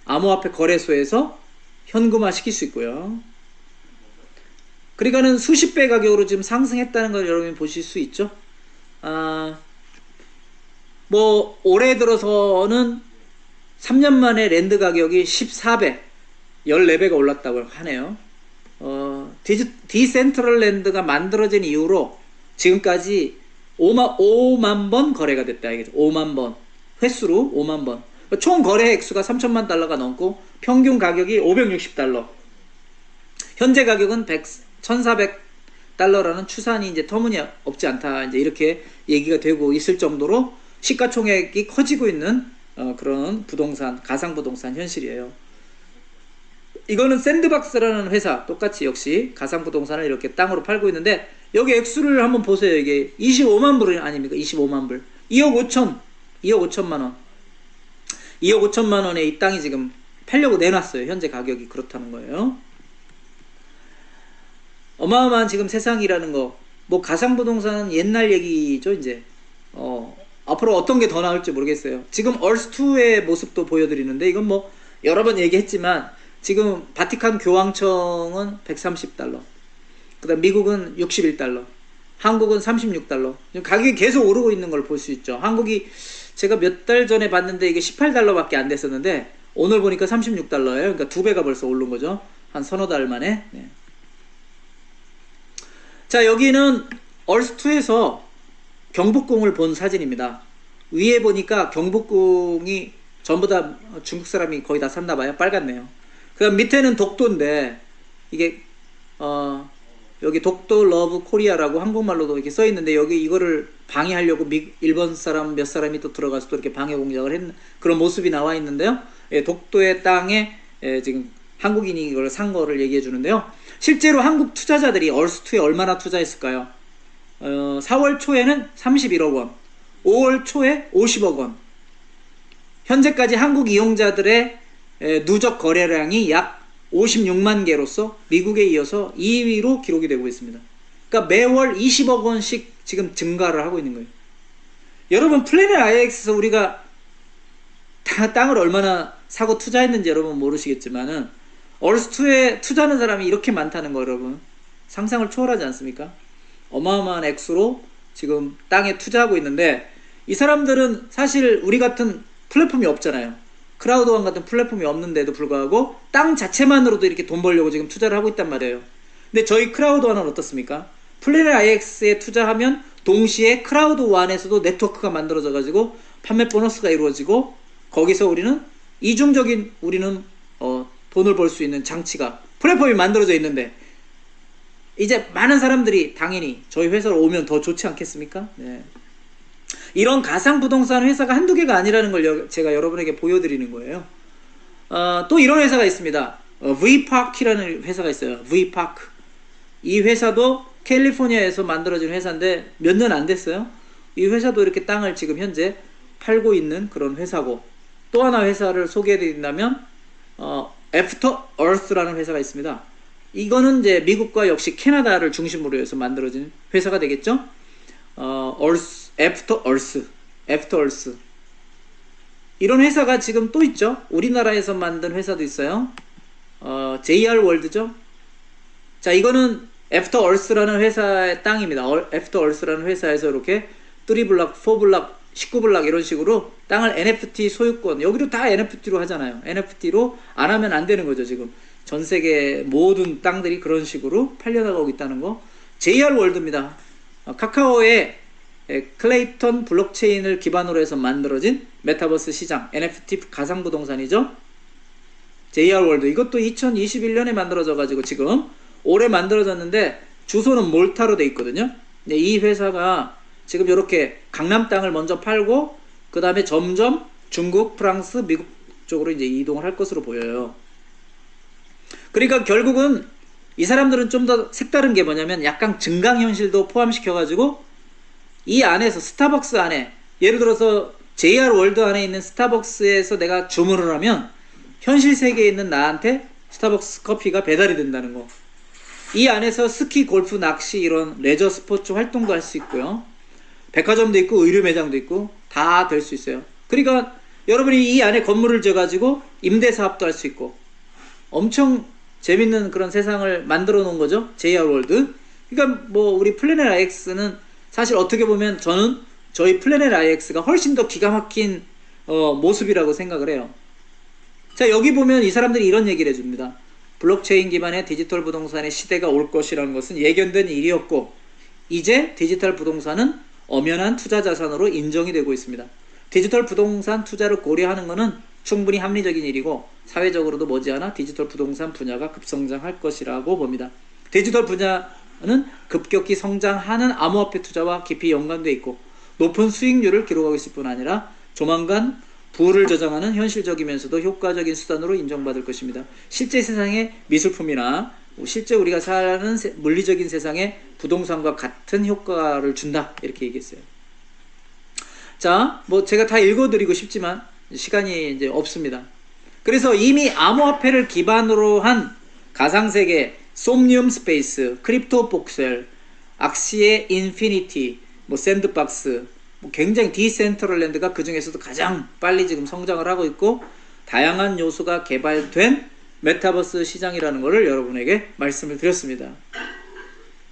A: 암호화폐 거래소에서 현금화 시킬 수 있고요. 그러니까는 수십 배 가격으로 지금 상승했다는 걸 여러분이 보실 수 있죠. 뭐 올해 들어서는 3년 만에 랜드 가격이 14배, 14배가 올랐다고 하네요. 디센트럴랜드가 만들어진 이후로 지금까지 5만 번 거래가 됐다. 알겠죠? 5만 번. 횟수로 5만 번. 총 거래 액수가 3천만 달러가 넘고 평균 가격이 560달러. 현재 가격은 1,400달러라는 추산이 이제 터무니없지 않다. 이제 이렇게 얘기가 되고 있을 정도로 시가총액이 커지고 있는 그런 부동산, 가상 부동산 현실이에요. 이거는 샌드박스라는 회사, 똑같이 역시 가상 부동산을 이렇게 땅으로 팔고 있는데 여기 액수를 한번 보세요. 이게 25만 불이 아닙니까? 25만 불. 2억 5천만 원. 2억 5천만 원에 이 땅이 지금 팔려고 내놨어요. 현재 가격이 그렇다는 거예요. 어마어마한 지금 세상이라는 거. 뭐 가상 부동산은 옛날 얘기죠, 이제. 앞으로 어떤 게 더 나올지 모르겠어요. 지금 얼스2의 모습도 보여드리는데 이건 뭐 여러 번 얘기했지만 지금 바티칸 교황청은 130달러. 그 다음 미국은 61달러. 한국은 36달러. 가격이 계속 오르고 있는 걸 볼 수 있죠. 한국이 제가 몇 달 전에 봤는데 이게 18달러밖에 안 됐었는데 오늘 보니까 36달러예요. 그러니까 2배가 벌써 오른 거죠. 한 서너 달 만에. 네. 자, 여기는 얼스2에서 경복궁을 본 사진입니다. 위에 보니까 경복궁이 전부 다 중국 사람이 거의 다 샀나봐요. 빨갛네요. 그 다음 밑에는 독도인데 이게 여기 독도 러브 코리아라고 한국말로도 이렇게 써 있는데 여기 이거를 방해하려고 일본 사람 몇 사람이 또 들어가서 또 이렇게 방해 공작을 했는 그런 모습이 나와 있는데요. 예, 독도의 땅에 지금 한국인이 이걸 산 거를 얘기해 주는데요. 실제로 한국 투자자들이 얼스2에 얼마나 투자했을까요? 4월 초에는 31억 원, 5월 초에 50억 원. 현재까지 한국 이용자들의 누적 거래량이 약 56만 개로서 미국에 이어서 2위로 기록이 되고 있습니다. 그러니까 매월 20억 원씩 지금 증가를 하고 있는 거예요. 여러분, 플래닛 IX에서 우리가 땅을 얼마나 사고 투자했는지 여러분 모르시겠지만은 얼스2에 투자하는 사람이 이렇게 많다는 거 여러분 상상을 초월하지 않습니까? 어마어마한 액수로 지금 땅에 투자하고 있는데 이 사람들은 사실 우리 같은 플랫폼이 없잖아요. 크라우드원 같은 플랫폼이 없는데도 불구하고 땅 자체만으로도 이렇게 돈 벌려고 지금 투자를 하고 있단 말이에요. 근데 저희 크라우드원은 어떻습니까? 플래닛 IX에 투자하면 동시에 크라우드원에서도 네트워크가 만들어져 가지고 판매 보너스가 이루어지고 거기서 우리는 이중적인 우리는 돈을 벌 수 있는 장치가 플랫폼이 만들어져 있는데 이제 많은 사람들이 당연히 저희 회사로 오면 더 좋지 않겠습니까? 네. 이런 가상 부동산 회사가 한두 개가 아니라는 걸 제가 여러분에게 보여드리는 거예요. 또 이런 회사가 있습니다. Vpark이라는 회사가 있어요. Vpark. 이 회사도 캘리포니아에서 만들어진 회사인데 몇 년 안 됐어요. 이 회사도 이렇게 땅을 지금 현재 팔고 있는 그런 회사고 또 하나 회사를 소개해드린다면 After Earth라는 회사가 있습니다. 이거는 이제 미국과 역시 캐나다를 중심으로 해서 만들어진 회사가 되겠죠. After Earth 이런 회사가 지금 또 있죠. 우리나라에서 만든 회사도 있어요. JR 월드죠. 자, 이거는 After Earth라는 회사의 땅입니다. After Earth라는 회사에서 이렇게 3블락, 4블락, 19블락 이런 식으로 땅을 NFT 소유권, 여기도 다 NFT로 하잖아요. NFT로 안 하면 안 되는 거죠. 지금 전 세계 모든 땅들이 그런 식으로 팔려나가고 있다는 거. JR 월드입니다. 카카오의 클레이턴 블록체인을 기반으로 해서 만들어진 메타버스 시장, NFT 가상부동산이죠. JR 월드. 이것도 2021년에 만들어져 가지고 지금 올해 만들어졌는데 주소는 몰타로 돼 있거든요. 이 회사가 지금 이렇게 강남 땅을 먼저 팔고 그 다음에 점점 중국, 프랑스, 미국 쪽으로 이제 이동을 할 것으로 보여요. 그러니까 결국은 이 사람들은 좀 더 색다른 게 뭐냐면 약간 증강현실도 포함시켜가지고 이 안에서 스타벅스 안에 예를 들어서 JR 월드 안에 있는 스타벅스에서 내가 주문을 하면 현실 세계에 있는 나한테 스타벅스 커피가 배달이 된다는 거. 이 안에서 스키, 골프, 낚시 이런 레저 스포츠 활동도 할 수 있고요. 백화점도 있고 의류 매장도 있고 다 될 수 있어요. 그러니까 여러분이 이 안에 건물을 지어가지고 임대 사업도 할 수 있고 엄청 재밌는 그런 세상을 만들어 놓은 거죠. JR 월드. 그러니까 뭐 우리 플래닛 IX는 사실 어떻게 보면 저는 저희 플래닛 IX가 훨씬 더 기가 막힌 모습이라고 생각을 해요. 자, 여기 보면 이 사람들이 이런 얘기를 해줍니다. 블록체인 기반의 디지털 부동산의 시대가 올 것이라는 것은 예견된 일이었고 이제 디지털 부동산은 엄연한 투자 자산으로 인정이 되고 있습니다. 디지털 부동산 투자를 고려하는 것은 충분히 합리적인 일이고 사회적으로도 머지않아 디지털 부동산 분야가 급성장할 것이라고 봅니다. 디지털 분야는 급격히 성장하는 암호화폐 투자와 깊이 연관되어 있고 높은 수익률을 기록하고 있을 뿐 아니라 조만간 부를 저장하는 현실적이면서도 효과적인 수단으로 인정받을 것입니다. 실제 세상의 미술품이나 실제 우리가 사는 물리적인 세상에 부동산과 같은 효과를 준다 이렇게 얘기했어요. 자, 뭐 제가 다 읽어드리고 싶지만 시간이 이제 없습니다. 그래서 이미 암호화폐를 기반으로 한 가상세계, 솜니움 스페이스, 크립토 복셀, 악시의 인피니티, 뭐 샌드박스, 뭐 굉장히 디센트럴랜드가 그 중에서도 가장 빨리 지금 성장을 하고 있고 다양한 요소가 개발된 메타버스 시장이라는 것을 여러분에게 말씀을 드렸습니다.